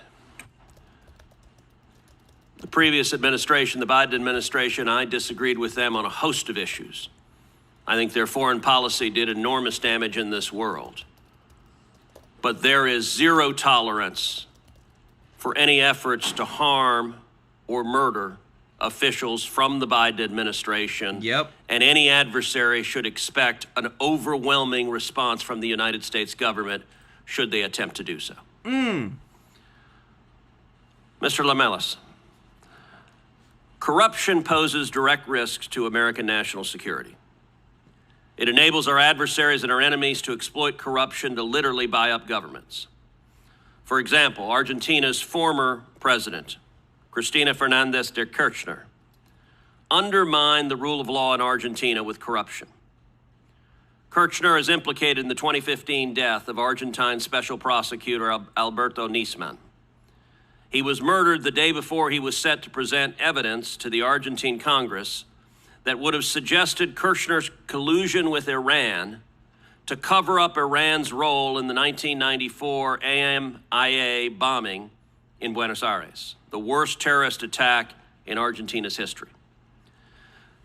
the previous administration, the Biden administration, I disagreed with them on a host of issues. I think their foreign policy did enormous damage in this world. But there is zero tolerance for any efforts to harm or murder officials from the Biden administration. Yep. And any adversary should expect an overwhelming response from the United States government should they attempt to do so. Mr. Lamelas. Corruption poses direct risks to American national security. It enables our adversaries and our enemies to exploit corruption to literally buy up governments. For example, Argentina's former president, Cristina Fernández de Kirchner, undermined the rule of law in Argentina with corruption. Kirchner is implicated in the 2015 death of Argentine Special Prosecutor Alberto Nisman. He was murdered the day before he was set to present evidence to the Argentine Congress that would have suggested Kirchner's collusion with Iran to cover up Iran's role in the 1994 AMIA bombing in Buenos Aires, the worst terrorist attack in Argentina's history.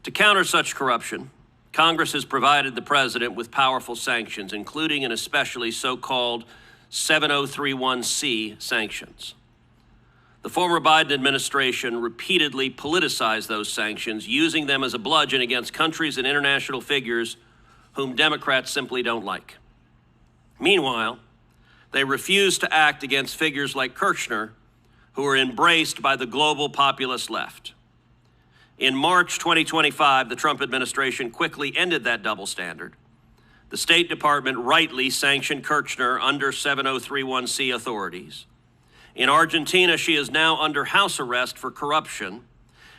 To counter such corruption, Congress has provided the president with powerful sanctions, including and especially so-called 7031C sanctions. The former Biden administration repeatedly politicized those sanctions, using them as a bludgeon against countries and international figures whom Democrats simply don't like. Meanwhile, they refuse to act against figures like Kirchner, who are embraced by the global populist left. In March 2025, the Trump administration quickly ended that double standard. The State Department rightly sanctioned Kirchner under 7031C authorities. In Argentina, she is now under house arrest for corruption,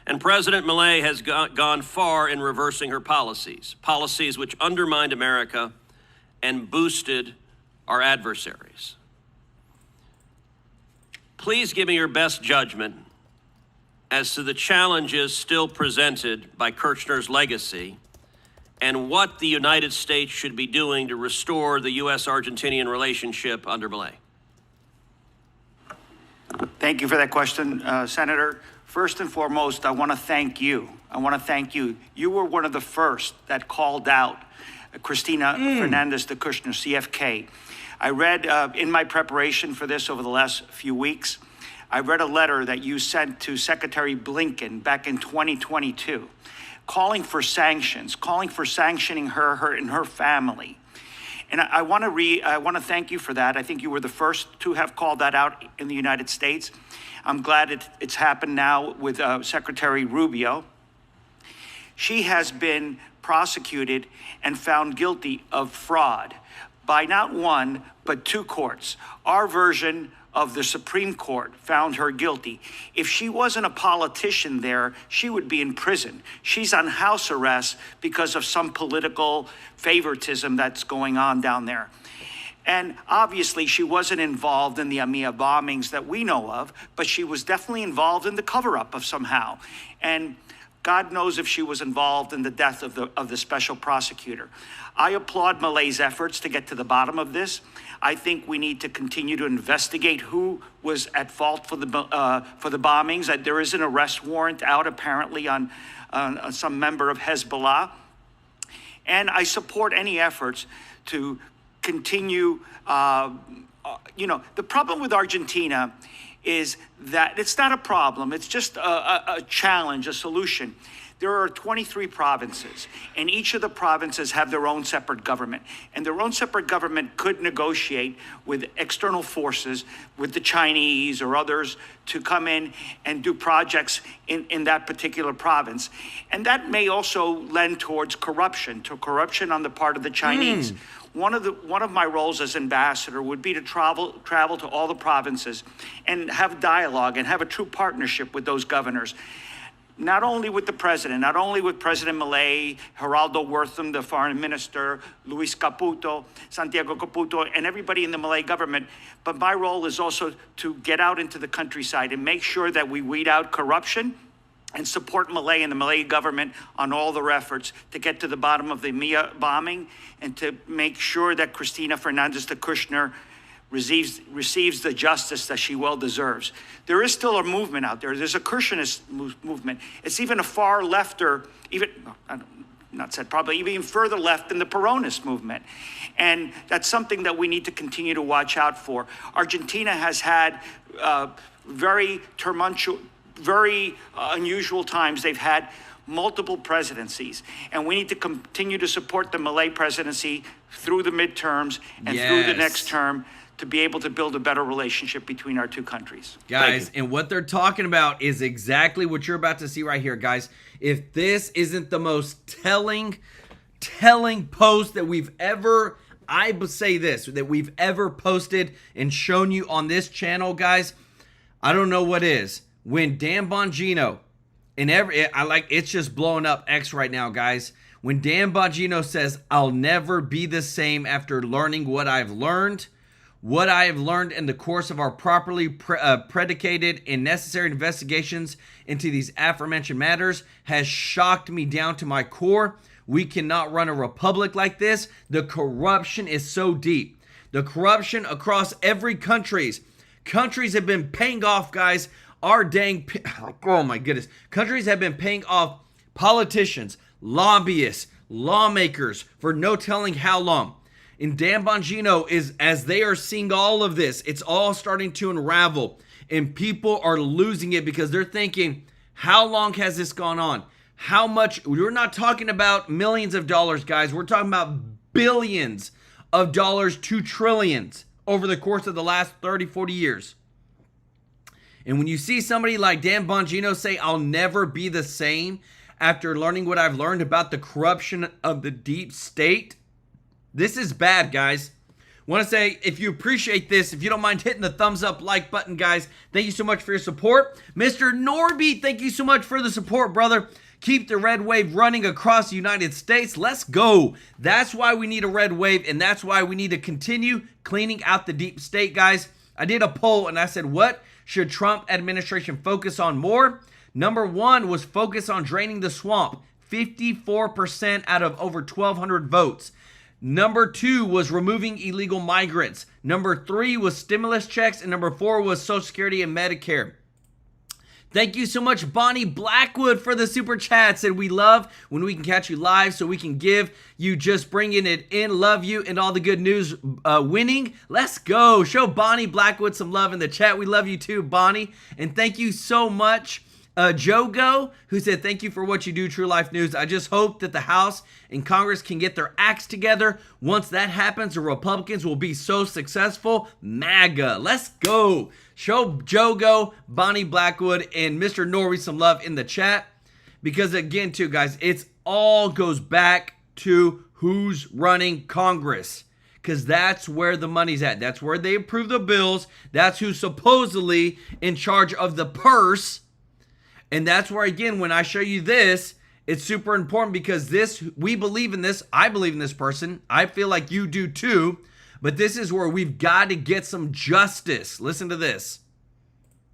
and President Milei has gone far in reversing her policies which undermined America and boosted our adversaries. Please give me your best judgment as to the challenges still presented by Kirchner's legacy and what the United States should be doing to restore the U.S.-Argentinian relationship under Milei. Thank you for that question, Senator. First and foremost, I want to thank you. You were one of the first that called out Christina Fernandez de Kirchner, CFK. I read in my preparation for this over the last few weeks, I read a letter that you sent to Secretary Blinken back in 2022, calling for sanctions, calling for sanctioning her and her family. And I want to thank you for that. I think you were the first to have called that out in the United States. I'm glad it's happened now with Secretary Rubio. She has been prosecuted and found guilty of fraud by not one, but two courts. Our version of the Supreme Court found her guilty. If she wasn't a politician there, she would be in prison. She's on house arrest because of some political favoritism that's going on down there. And obviously, she wasn't involved in the AMIA bombings that we know of, but she was definitely involved in the cover-up of somehow. And God knows if she was involved in the death of the special prosecutor. I applaud Malay's efforts to get to the bottom of this. I think we need to continue to investigate who was at fault for the bombings. That there is an arrest warrant out apparently on some member of Hezbollah. And I support any efforts to continue. The problem with Argentina is that it's not a problem. It's just a challenge, a solution. There are 23 provinces, and each of the provinces have their own separate government. And their own separate government could negotiate with external forces, with the Chinese or others, to come in and do projects in that particular province. And that may also lend towards corruption on the part of the Chinese. One of my roles as ambassador would be to travel to all the provinces and have dialogue and have a true partnership with those governors. Not only with the president, not only with President Milei, Geraldo Wortham, the foreign minister, Luis Caputo, Santiago Caputo, and everybody in the Malay government, but my role is also to get out into the countryside and make sure that we weed out corruption and support Malay and the Malay government on all their efforts to get to the bottom of the MIA bombing and to make sure that Christina Fernandez de Kirchner receives the justice that she well deserves. There is still a movement out there. There's a Kirchnerist movement. It's even a far lefter, even further left than the Peronist movement. And that's something that we need to continue to watch out for. Argentina has had very unusual times. They've had multiple presidencies, and we need to continue to support the Malay presidency through the midterms and through the next term to be able to build a better relationship between our two countries. Guys, and what they're talking about is exactly what you're about to see right here, guys. If this isn't the most telling post that we've ever, that we've ever posted and shown you on this channel, guys, I don't know what is. When Dan Bongino, it's just blowing up X right now, guys. When Dan Bongino says, "I'll never be the same after learning what I've learned," what I have learned in the course of our properly predicated and necessary investigations into these aforementioned matters has shocked me down to my core. We cannot run a republic like this. The corruption is so deep. The corruption across every countries have been paying off, guys. Oh my goodness. Countries have been paying off politicians, lobbyists, lawmakers for no telling how long. And Dan Bongino is, as they are seeing all of this, it's all starting to unravel. And people are losing it because they're thinking, how long has this gone on? How much? We're not talking about millions of dollars, guys. We're talking about billions of dollars to trillions over the course of the last 30, 40 years. And when you see somebody like Dan Bongino say, "I'll never be the same after learning what I've learned about the corruption of the deep state," this is bad, guys. Want to say, if you appreciate this, if you don't mind hitting the thumbs up like button, guys, thank you so much for your support. Mr. Norby, thank you so much for the support, brother. Keep the red wave running across the United States. Let's go. That's why we need a red wave, and that's why we need to continue cleaning out the deep state, guys. I did a poll, and I said, what should Trump administration focus on more? Number one was focus on draining the swamp. 54% out of over 1,200 votes. Number two was removing illegal migrants. Number three was stimulus checks. And number four was Social Security and Medicare. Thank you so much, Bonnie Blackwood, for the super chat. Said we love when we can catch you live so we can give you just bringing it in. Love you and all the good news winning. Let's go. Show Bonnie Blackwood some love in the chat. We love you too, Bonnie. And thank you so much, Jogo, who said, thank you for what you do, True Life News. I just hope that the House and Congress can get their acts together. Once that happens, the Republicans will be so successful. MAGA. Let's go. Show Jogo, Bonnie Blackwood, and Mr. Norrie some love in the chat. Because again, too, guys, it's all goes back to who's running Congress. Because that's where the money's at. That's where they approve the bills. That's who's supposedly in charge of the purse. And that's where, again, when I show you this, it's super important because this, we believe in this. I believe in this person. I feel like you do too. But this is where we've got to get some justice. Listen to this.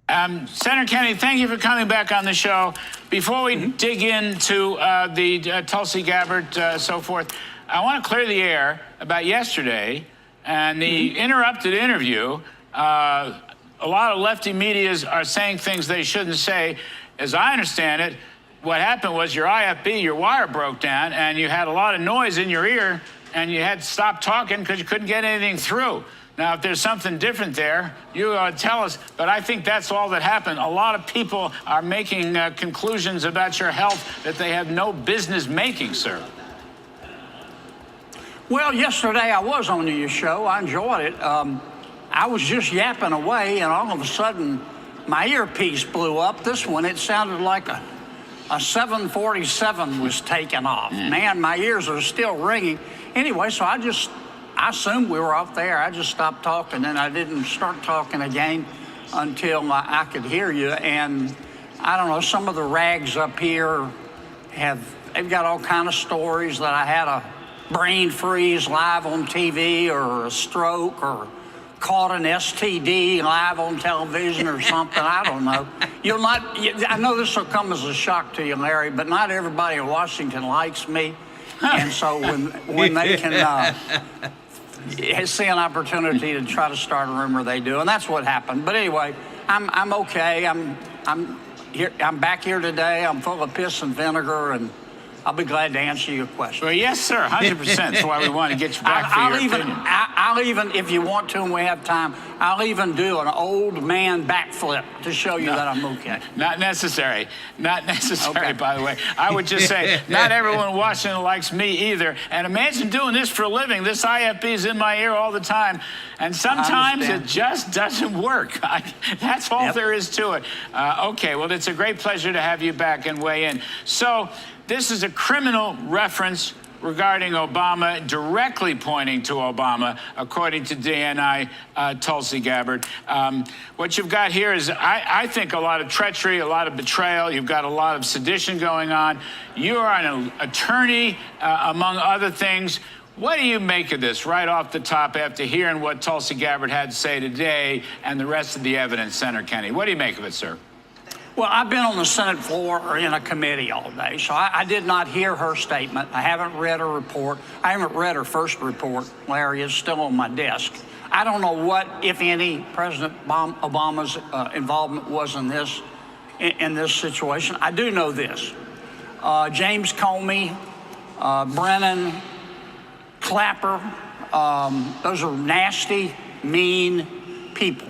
Senator Kennedy, thank you for coming back on the show. Before we dig into the Tulsi Gabbard, so forth, I want to clear the air about yesterday and the interrupted interview. A lot of lefty medias are saying things they shouldn't say. As I understand it, what happened was your IFB, your wire broke down, and you had a lot of noise in your ear, and you had to stop talking because you couldn't get anything through. Now, if there's something different there, you tell us, but I think that's all that happened. A lot of people are making conclusions about your health that they have no business making, sir. Well, yesterday I was on your show. I enjoyed it. I was just yapping away, and all of a sudden, my earpiece blew up. This one, it sounded like a 747 was taking off. Man, my ears are still ringing. Anyway, so I assumed we were off there. I just stopped talking, and I didn't start talking again until I could hear you. And I don't know, some of the rags up here they've got all kind of stories that I had a brain freeze live on TV, or a stroke, or caught an STD live on television or something. I don't know. I know this will come as a shock to you, Larry, but not everybody in Washington likes me. And so when they can see an opportunity to try to start a rumor, they do, and that's what happened. But anyway, I'm okay. I'm here. I'm back here today. I'm full of piss and vinegar, and I'll be glad to answer your question. Well, yes, sir, 100%. That's why we want to get you back for your opinion. I'll even, if you want to and we have time, I'll even do an old man backflip to show you that I'm okay. Not necessary. Not necessary, okay. By the way. I would just say, not everyone in Washington likes me either. And imagine doing this for a living. This IFB is in my ear all the time. And sometimes it just doesn't work. That's all there is to it. Okay, well, it's a great pleasure to have you back and weigh in. So, this is a criminal reference regarding Obama, directly pointing to Obama, according to DNI Tulsi Gabbard. What you've got here is, I think, a lot of treachery, a lot of betrayal. You've got a lot of sedition going on. You are an attorney, among other things. What do you make of this right off the top after hearing what Tulsi Gabbard had to say today and the rest of the evidence, Senator Kennedy? What do you make of it, sir? Well, I've been on the Senate floor or in a committee all day, so I did not hear her statement. I haven't read her report. I haven't read her first report. Larry, is still on my desk. I don't know what, if any, President Obama's involvement was in this situation. I do know this. James Comey, Brennan, Clapper, those are nasty, mean people.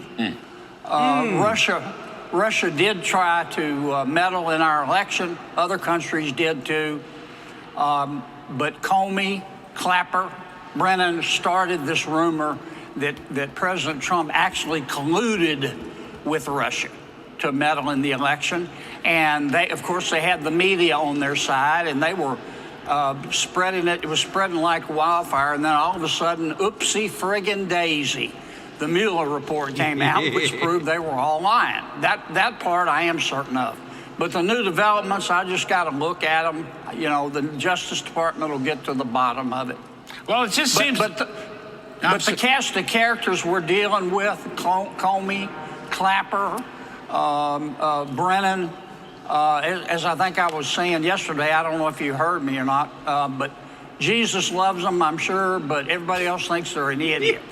Russia did try to meddle in our election. Other countries did too. But Comey, Clapper, Brennan started this rumor that President Trump actually colluded with Russia to meddle in the election. And they, of course, they had the media on their side, and they were spreading it. It was spreading like wildfire. And then all of a sudden, oopsie friggin' daisy. The Mueller report came out, which proved they were all lying. That part I am certain of. But the new developments, I just got to look at them. You know, the Justice Department will get to the bottom of it. Well, it just seems... But the cast of characters we're dealing with, Comey, Clapper, Brennan, as I think I was saying yesterday, I don't know if you heard me or not, but Jesus loves them, I'm sure, but everybody else thinks they're an idiot.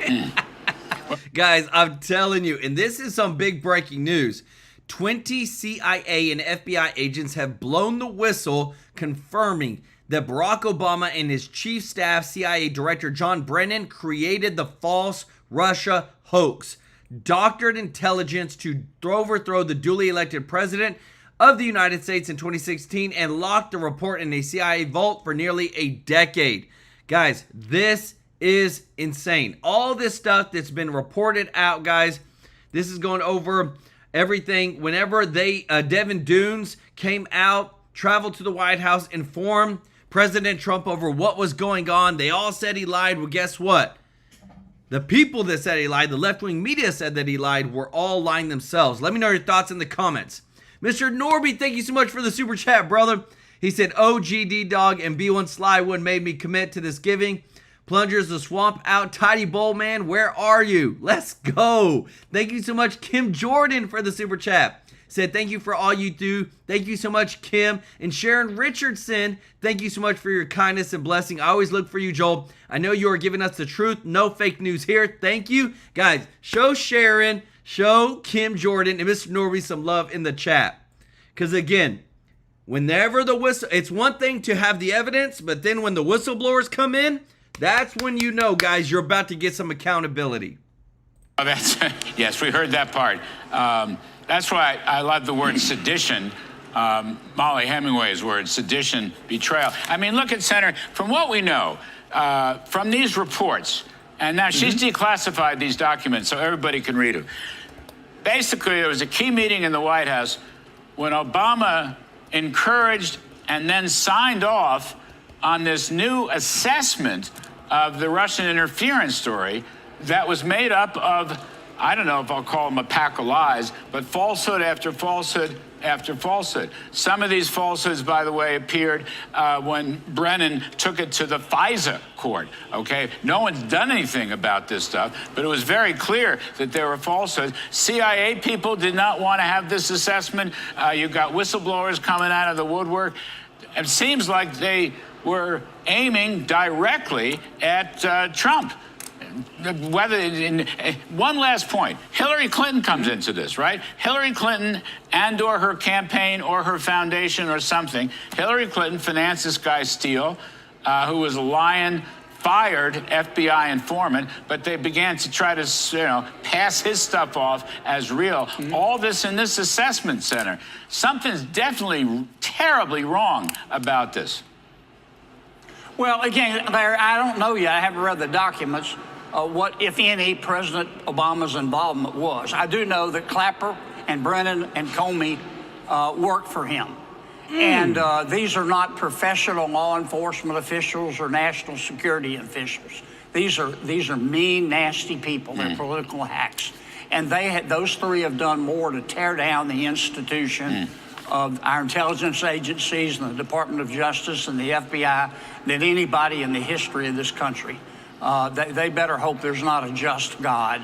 Guys, I'm telling you, and this is some big breaking news. 20 CIA and FBI agents have blown the whistle, confirming that Barack Obama and his chief staff CIA director John Brennan created the false Russia hoax, doctored intelligence to overthrow the duly elected president of the United States in 2016, and locked the report in a CIA vault for nearly a decade. Guys, this is insane. All this stuff that's been reported out, guys, this is going over everything. Whenever Devin Nunes came out, traveled to the White House, informed President Trump over what was going on, they all said he lied. Well, guess what? The people that said he lied, the left-wing media said that he lied, were all lying themselves. Let me know your thoughts in the comments. Mr. Norby, thank you so much for the super chat, brother. He said, OGD Dog and B1 Sly One made me commit to this giving. Plungers the swamp out. Tidy Bowl Man, where are you? Let's go. Thank you so much, Kim Jordan, for the super chat. Said, thank you for all you do. Thank you so much, Kim. And Sharon Richardson, thank you so much for your kindness and blessing. I always look for you, Joel. I know you are giving us the truth. No fake news here. Thank you. Guys, show Sharon, show Kim Jordan, and Mr. Norby some love in the chat. Because again, whenever the whistle, it's one thing to have the evidence, but then when the whistleblowers come in, that's when you know, guys, you're about to get some accountability. Oh, yes, we heard that part. That's why I love the word sedition. Molly Hemingway's word, sedition, betrayal. I mean, look at Senator, from what we know, from these reports, and now she's declassified these documents so everybody can read them. Basically, there was a key meeting in the White House when Obama encouraged and then signed off on this new assessment of the Russian interference story that was made up of, I don't know if I'll call them a pack of lies, but falsehood after falsehood after falsehood. Some of these falsehoods, by the way, appeared when Brennan took it to the FISA court, okay? No one's done anything about this stuff, but it was very clear that there were falsehoods. CIA people did not want to have this assessment. You've got whistleblowers coming out of the woodwork. It seems like they were aiming directly at Trump. One last point. Hillary Clinton comes into this, right? Hillary Clinton and or her campaign or her foundation or something. Hillary Clinton financed this guy Steele, who was a lying, fired FBI informant, but they began to try to, pass his stuff off as real. All this in this assessment center. Something's definitely terribly wrong about this. Well, again, I don't know yet. I haven't read the documents. What, if any, President Obama's involvement was. I do know that Clapper and Brennan and Comey worked for him. And these are not professional law enforcement officials or national security officials. These are mean, nasty people. They're political hacks. And those three have done more to tear down the institution of our intelligence agencies and the Department of Justice and the FBI than anybody in the history of this country. They better hope there's not a just God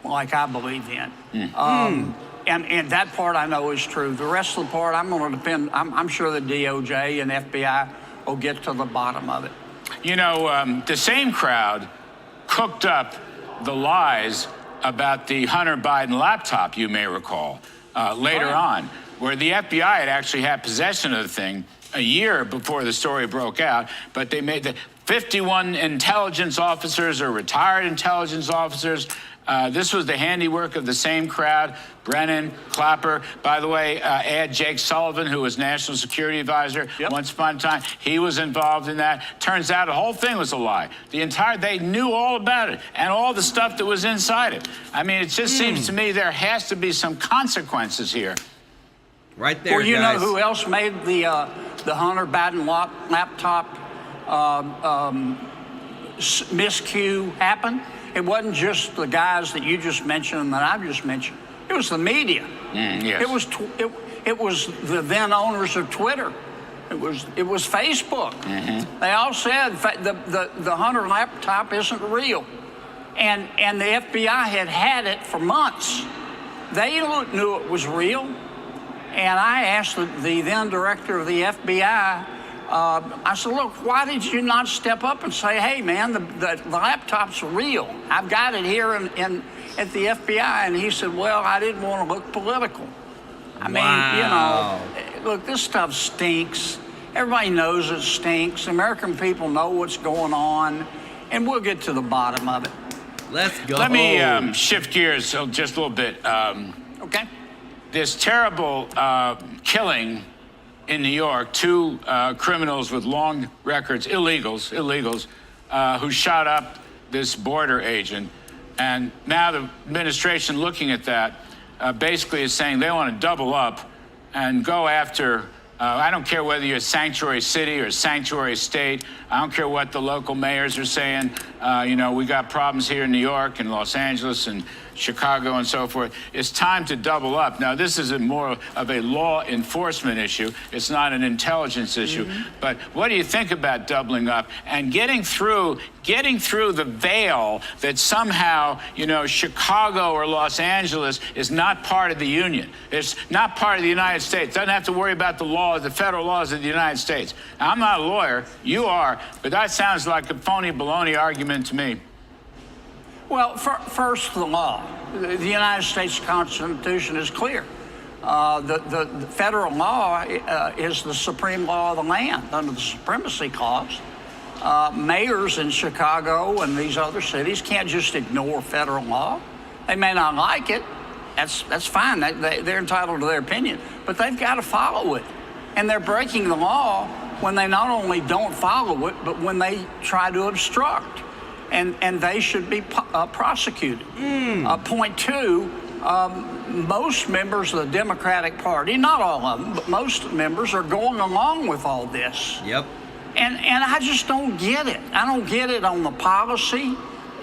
like I believe in. And that part I know is true. The rest of the part, I'm going to depend. I'm sure the DOJ and FBI will get to the bottom of it. The same crowd cooked up the lies about the Hunter Biden laptop, you may recall, later on, where the FBI had actually had possession of the thing a year before the story broke out, but they made the 51 intelligence officers or retired intelligence officers. This was the handiwork of the same crowd, Brennan, Clapper. By the way, add Jake Sullivan, who was National Security Advisor once upon a time. He was involved in that. Turns out the whole thing was a lie. They knew all about it and all the stuff that was inside it. I mean, it just seems to me there has to be some consequences here. Right there, well, you know who else made the Hunter Biden laptop miscue happen? It wasn't just the guys that you just mentioned and that I've just mentioned. It was the media. Yes. It was the then owners of Twitter. It was Facebook. They all said the Hunter laptop isn't real, and the FBI had it for months. They knew it was real, and I asked the then director of the FBI I said, look, why did you not step up and say, hey, man, the laptop's real. I've got it here at the FBI. And he said, well, I didn't want to look political. I mean, you know, look, this stuff stinks. Everybody knows it stinks. American people know what's going on, and we'll get to the bottom of it. Let's go. Let me shift gears just a little bit. Okay. This terrible killing in New York, 2 criminals with long records, illegals, who shot up this border agent. And now the administration looking at that basically is saying they want to double up and go after, I don't care whether you're a sanctuary city or a sanctuary state. I don't care what the local mayors are saying. You know, we got problems here in New York and Los Angeles and Chicago and so forth. It's time to double up. Now, this is more of a law enforcement issue. It's not an intelligence issue. But what do you think about doubling up and getting through the veil that somehow, you know, Chicago or Los Angeles is not part of the Union? It's not part of the United States. Doesn't have to worry about the laws, the federal laws of the United States. Now, I'm not a lawyer. You are. But that sounds like a phony baloney argument to me. Well, first, the law. The United States Constitution is clear. The federal law is the supreme law of the land under the Supremacy Clause. Mayors in Chicago and these other cities can't just ignore federal law. They may not like it. That's fine. They're entitled to their opinion. But they've got to follow it. And they're breaking the law when they not only don't follow it, but when they try to obstruct. And they should be prosecuted. Point 2, most members of the Democratic Party, not all of them, but most members are going along with all this. Yep. And I just don't get it. I don't get it on the policy,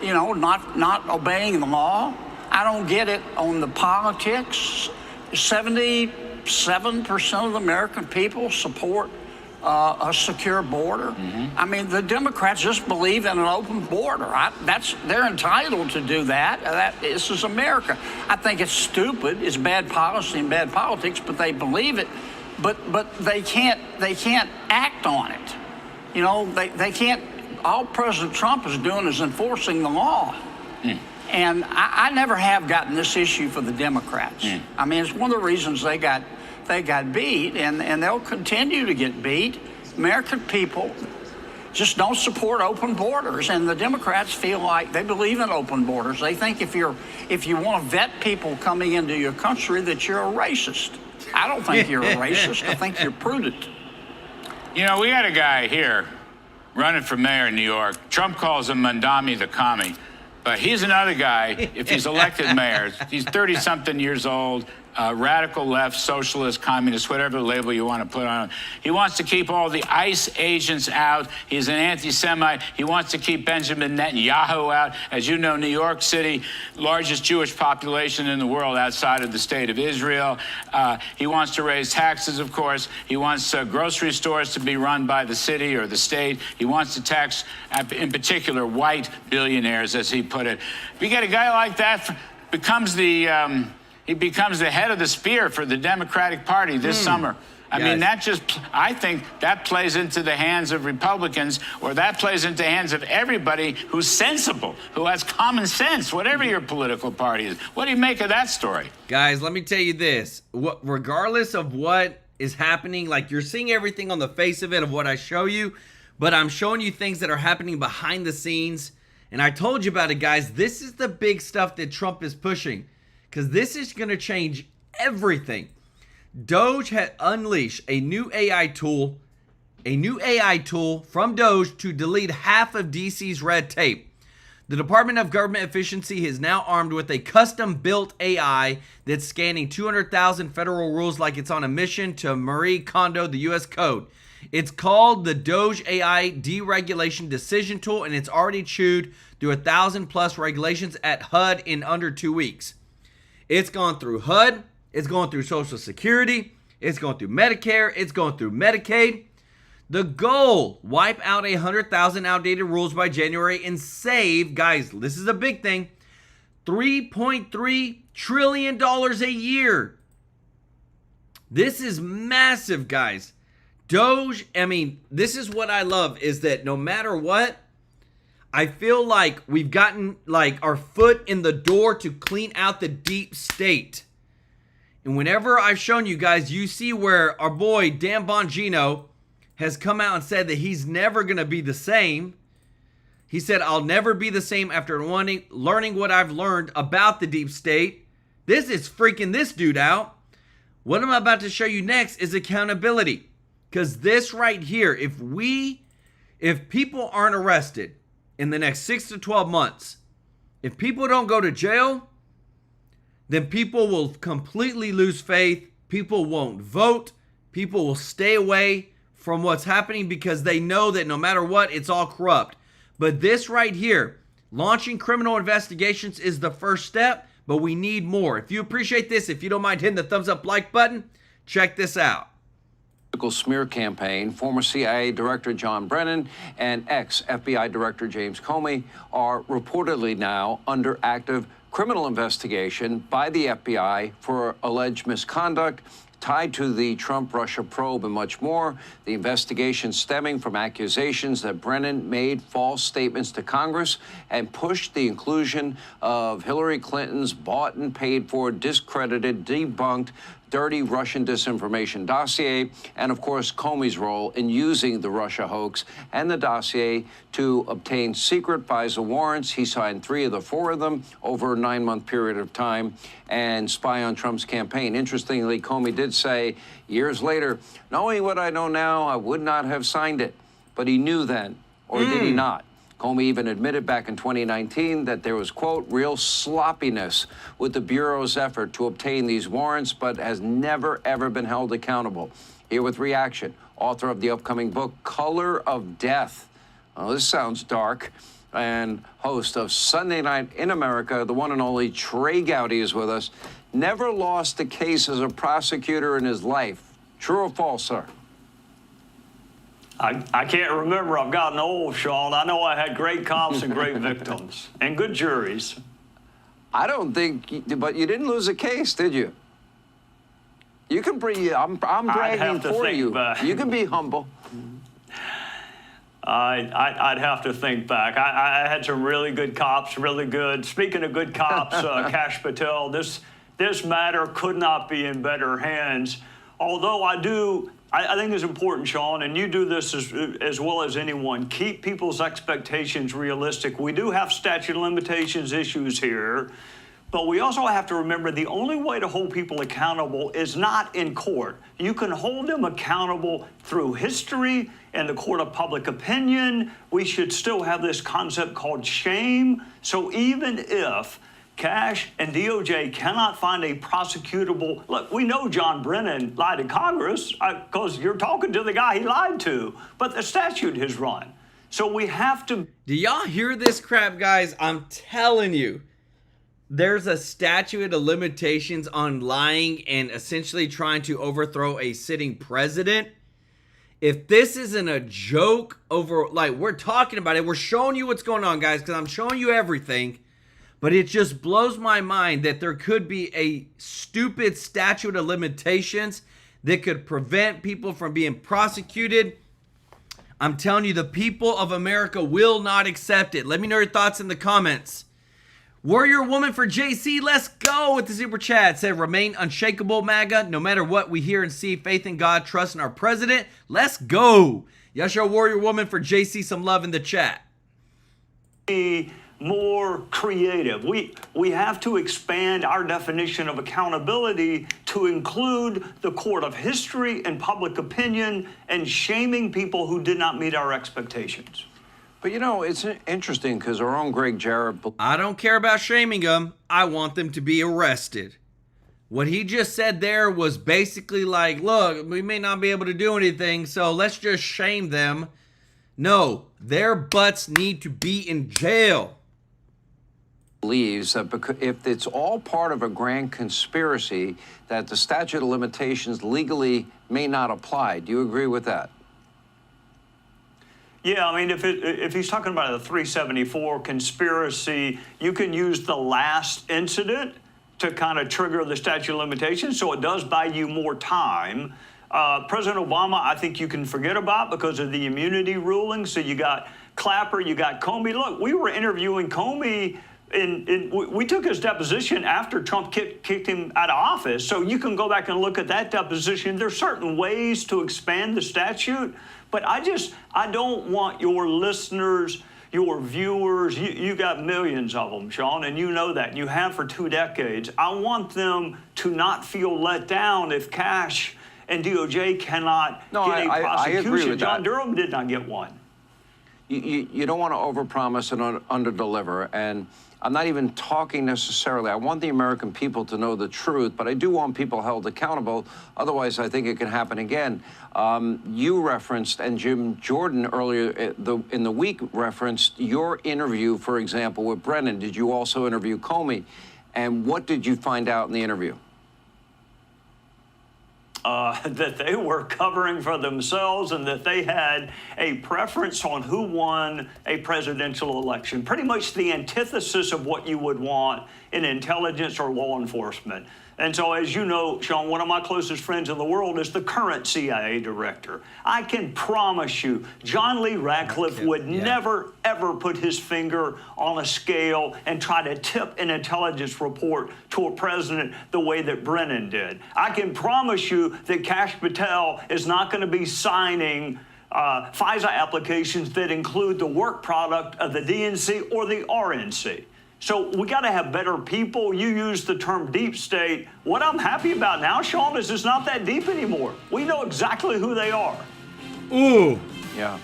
you know, not obeying the law. I don't get it on the politics. 77% of the American people support a secure border. I mean, the Democrats just believe in an open border. They're entitled to do that. This is America. I think it's stupid. It's bad policy and bad politics, but they believe it. But they can't act on it. You know, they can't. All President Trump is doing is enforcing the law. And I never have gotten this issue for the Democrats. I mean, it's one of the reasons they got beat, and they'll continue to get beat. American people just don't support open borders, and the Democrats feel like they believe in open borders. They think if you want to vet people coming into your country that you're a racist. I don't think you're a racist. I think you're prudent. You know, we had a guy here running for mayor in New York. Trump calls him Mandami the commie. But he's another guy, if he's elected mayor, he's 30-something years old, radical left, socialist, communist, whatever label you want to put on him. He wants to keep all the ICE agents out. He's an anti-Semite. He wants to keep Benjamin Netanyahu out. As you know, New York City, largest Jewish population in the world outside of the state of Israel. He wants to raise taxes, of course. He wants grocery stores to be run by the city or the state. He wants to tax, in particular, white billionaires, as he put it. If you get a guy like that, he becomes the head of the spear for the Democratic Party this summer. I mean, I think that plays into the hands of Republicans, or that plays into the hands of everybody who's sensible, who has common sense, whatever your political party is. What do you make of that story? Guys, let me tell you this. Regardless of what is happening, like, you're seeing everything on the face of it of what I show you, but I'm showing you things that are happening behind the scenes. And I told you about it, guys. This is the big stuff that Trump is pushing, because this is going to change everything. Doge had unleashed a new AI tool from Doge to delete half of DC's red tape. The Department of Government Efficiency is now armed with a custom-built AI that's scanning 200,000 federal rules like it's on a mission to Marie Kondo the U.S. Code. It's called the Doge AI Deregulation Decision Tool, and it's already chewed through 1,000+ regulations at HUD in under 2 weeks. It's gone through HUD, it's going through Social Security, it's going through Medicare, it's going through Medicaid. The goal, wipe out 100,000 outdated rules by January and save, guys, this is a big thing, $3.3 trillion a year. This is massive, guys. Doge, I mean, this is what I love, is that no matter what, I feel like we've gotten like our foot in the door to clean out the deep state. And whenever I've shown you guys, you see where our boy Dan Bongino has come out and said that he's never going to be the same. He said, I'll never be the same after learning what I've learned about the deep state. This is freaking this dude out. What I'm about to show you next is accountability. Because this right here, if people aren't arrested in the next 6 to 12 months, if people don't go to jail, then people will completely lose faith. People won't vote. People will stay away from what's happening because they know that no matter what, it's all corrupt. But this right here, launching criminal investigations is the first step, but we need more. If you appreciate this, if you don't mind hitting the thumbs up like button, check this out. Smear campaign, former CIA Director John Brennan and ex-FBI Director James Comey are reportedly now under active criminal investigation by the FBI for alleged misconduct tied to the Trump-Russia probe and much more. The investigation stemming from accusations that Brennan made false statements to Congress and pushed the inclusion of Hillary Clinton's bought and paid for, discredited, debunked, dirty Russian disinformation dossier, and of course Comey's role in using the Russia hoax and the dossier to obtain secret FISA warrants. He signed 3 of the 4 of them over a 9-month period of time and spy on Trump's campaign. Interestingly, Comey did say years later, knowing what I know now, I would not have signed it. But he knew then, or did he not? Comey even admitted back in 2019 that there was, quote, real sloppiness with the Bureau's effort to obtain these warrants, but has never, ever been held accountable. Here with reaction, author of the upcoming book, Color of Death. Well, this sounds dark. And host of Sunday Night in America, the one and only Trey Gowdy is with us. Never lost a case as a prosecutor in his life. True or false, sir? I can't remember. I've gotten old, Sean. I know I had great cops and great victims and good juries. I don't think, but you didn't lose a case, did you? You can bring, I'm bragging for you. You can be humble. I'd have to think back. I had some really good cops, really good. Speaking of good cops, Kash Patel, this matter could not be in better hands. Although I think it's important, Sean, and you do this as well as anyone, keep people's expectations realistic. We do have statute of limitations issues here, but we also have to remember the only way to hold people accountable is not in court. You can hold them accountable through history and the court of public opinion. We should still have this concept called shame. So even if Kash and DOJ cannot find a prosecutable, look, we know John Brennan lied to Congress because you're talking to the guy he lied to, but the statute has run. So we have to. Do y'all hear this crap, guys? I'm telling you, there's a statute of limitations on lying and essentially trying to overthrow a sitting president. If this isn't a joke over, like, we're talking about it, we're showing you what's going on, guys, because I'm showing you everything. But it just blows my mind that there could be a stupid statute of limitations that could prevent people from being prosecuted. I'm telling you, the people of America will not accept it. Let me know your thoughts in the comments. Warrior Woman for JC, let's go with the super chat. Said, remain unshakable, MAGA. No matter what we hear and see, faith in God, trust in our president. Let's go. Y'all show Warrior Woman for JC some love in the chat. More creative. We have to expand our definition of accountability to include the court of history and public opinion and shaming people who did not meet our expectations. But you know, it's interesting because our own Greg Jarrett. I don't care about shaming them. I want them to be arrested. What he just said there was basically like, look, we may not be able to do anything, so let's just shame them. No, their butts need to be in jail. Believes that if it's all part of a grand conspiracy, that the statute of limitations legally may not apply. Do you agree with that? Yeah, I mean, if he's talking about a 374 conspiracy, you can use the last incident to kind of trigger the statute of limitations, so it does buy you more time. President Obama, I think you can forget about because of the immunity ruling. So you got Clapper, you got Comey. Look, we were interviewing Comey. We took his deposition after Trump kicked him out of office. So you can go back and look at that deposition. There's certain ways to expand the statute, but I don't want your listeners, your viewers, you got millions of them, Sean, and you know that. You have for 2 decades. I want them to not feel let down if Cash and DOJ cannot get a prosecution. I agree with John that. Durham did not get one. You don't want to overpromise and underdeliver. And I'm not even talking necessarily. I want the American people to know the truth, but I do want people held accountable. Otherwise, I think it can happen again. You referenced, and Jim Jordan earlier in the week referenced your interview, for example, with Brennan. Did you also interview Comey? And what did you find out in the interview? That they were covering for themselves and that they had a preference on who won a presidential election. Pretty much the antithesis of what you would want in intelligence or law enforcement. And so, as you know, Sean, one of my closest friends in the world is the current CIA director. I can promise you, John Lee Ratcliffe would never, ever put his finger on a scale and try to tip an intelligence report to a president the way that Brennan did. I can promise you that Kash Patel is not going to be signing FISA applications that include the work product of the DNC or the RNC. So we got to have better people. You use the term deep state. What I'm happy about now, Sean, is it's not that deep anymore. We know exactly who they are. Ooh. Yeah.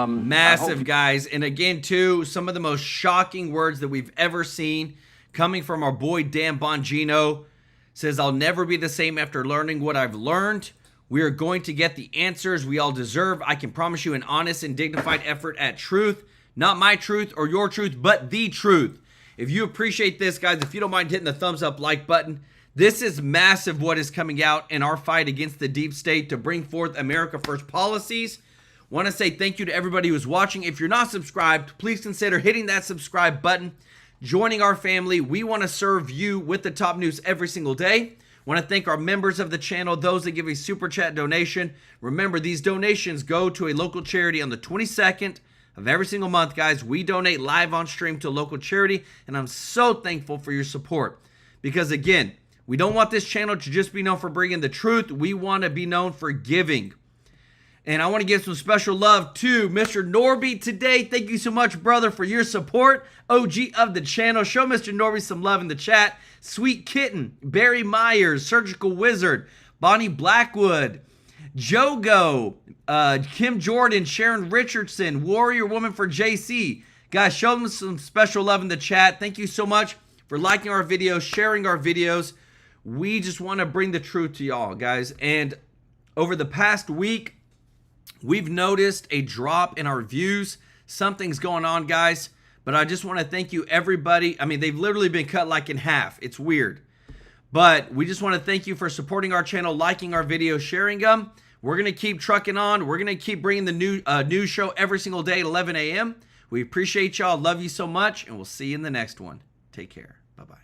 Massive, guys. And again, too, some of the most shocking words that we've ever seen coming from our boy Dan Bongino. Says, I'll never be the same after learning what I've learned. We are going to get the answers we all deserve. I can promise you an honest and dignified effort at truth. Not my truth or your truth, but the truth. If you appreciate this, guys, if you don't mind hitting the thumbs up like button, this is massive what is coming out in our fight against the deep state to bring forth America First policies. Want to say thank you to everybody who's watching. If you're not subscribed, please consider hitting that subscribe button, joining our family. We want to serve you with the top news every single day. Want to thank our members of the channel, those that give a super chat donation. Remember, these donations go to a local charity on the 22nd of every single month, guys. We donate live on stream to a local charity, and I'm so thankful for your support because, again, we don't want this channel to just be known for bringing the truth. We want to be known for giving. And I want to give some special love to Mr. Norby today. Thank you so much, brother, for your support. OG of the channel. Show Mr. Norby some love in the chat. Sweet Kitten, Barry Myers, Surgical Wizard, Bonnie Blackwood, Jogo, Kim Jordan, Sharon Richardson, Warrior Woman for JC. Guys, show them some special love in the chat. Thank you so much for liking our videos, sharing our videos. We just want to bring the truth to y'all, guys. And over the past week, we've noticed a drop in our views. Something's going on, guys. But I just want to thank you, everybody. I mean, they've literally been cut like in half. It's weird. But we just want to thank you for supporting our channel, liking our videos, sharing them. We're going to keep trucking on. We're going to keep bringing the new news show every single day at 11 a.m. We appreciate y'all. Love you so much. And we'll see you in the next one. Take care. Bye-bye.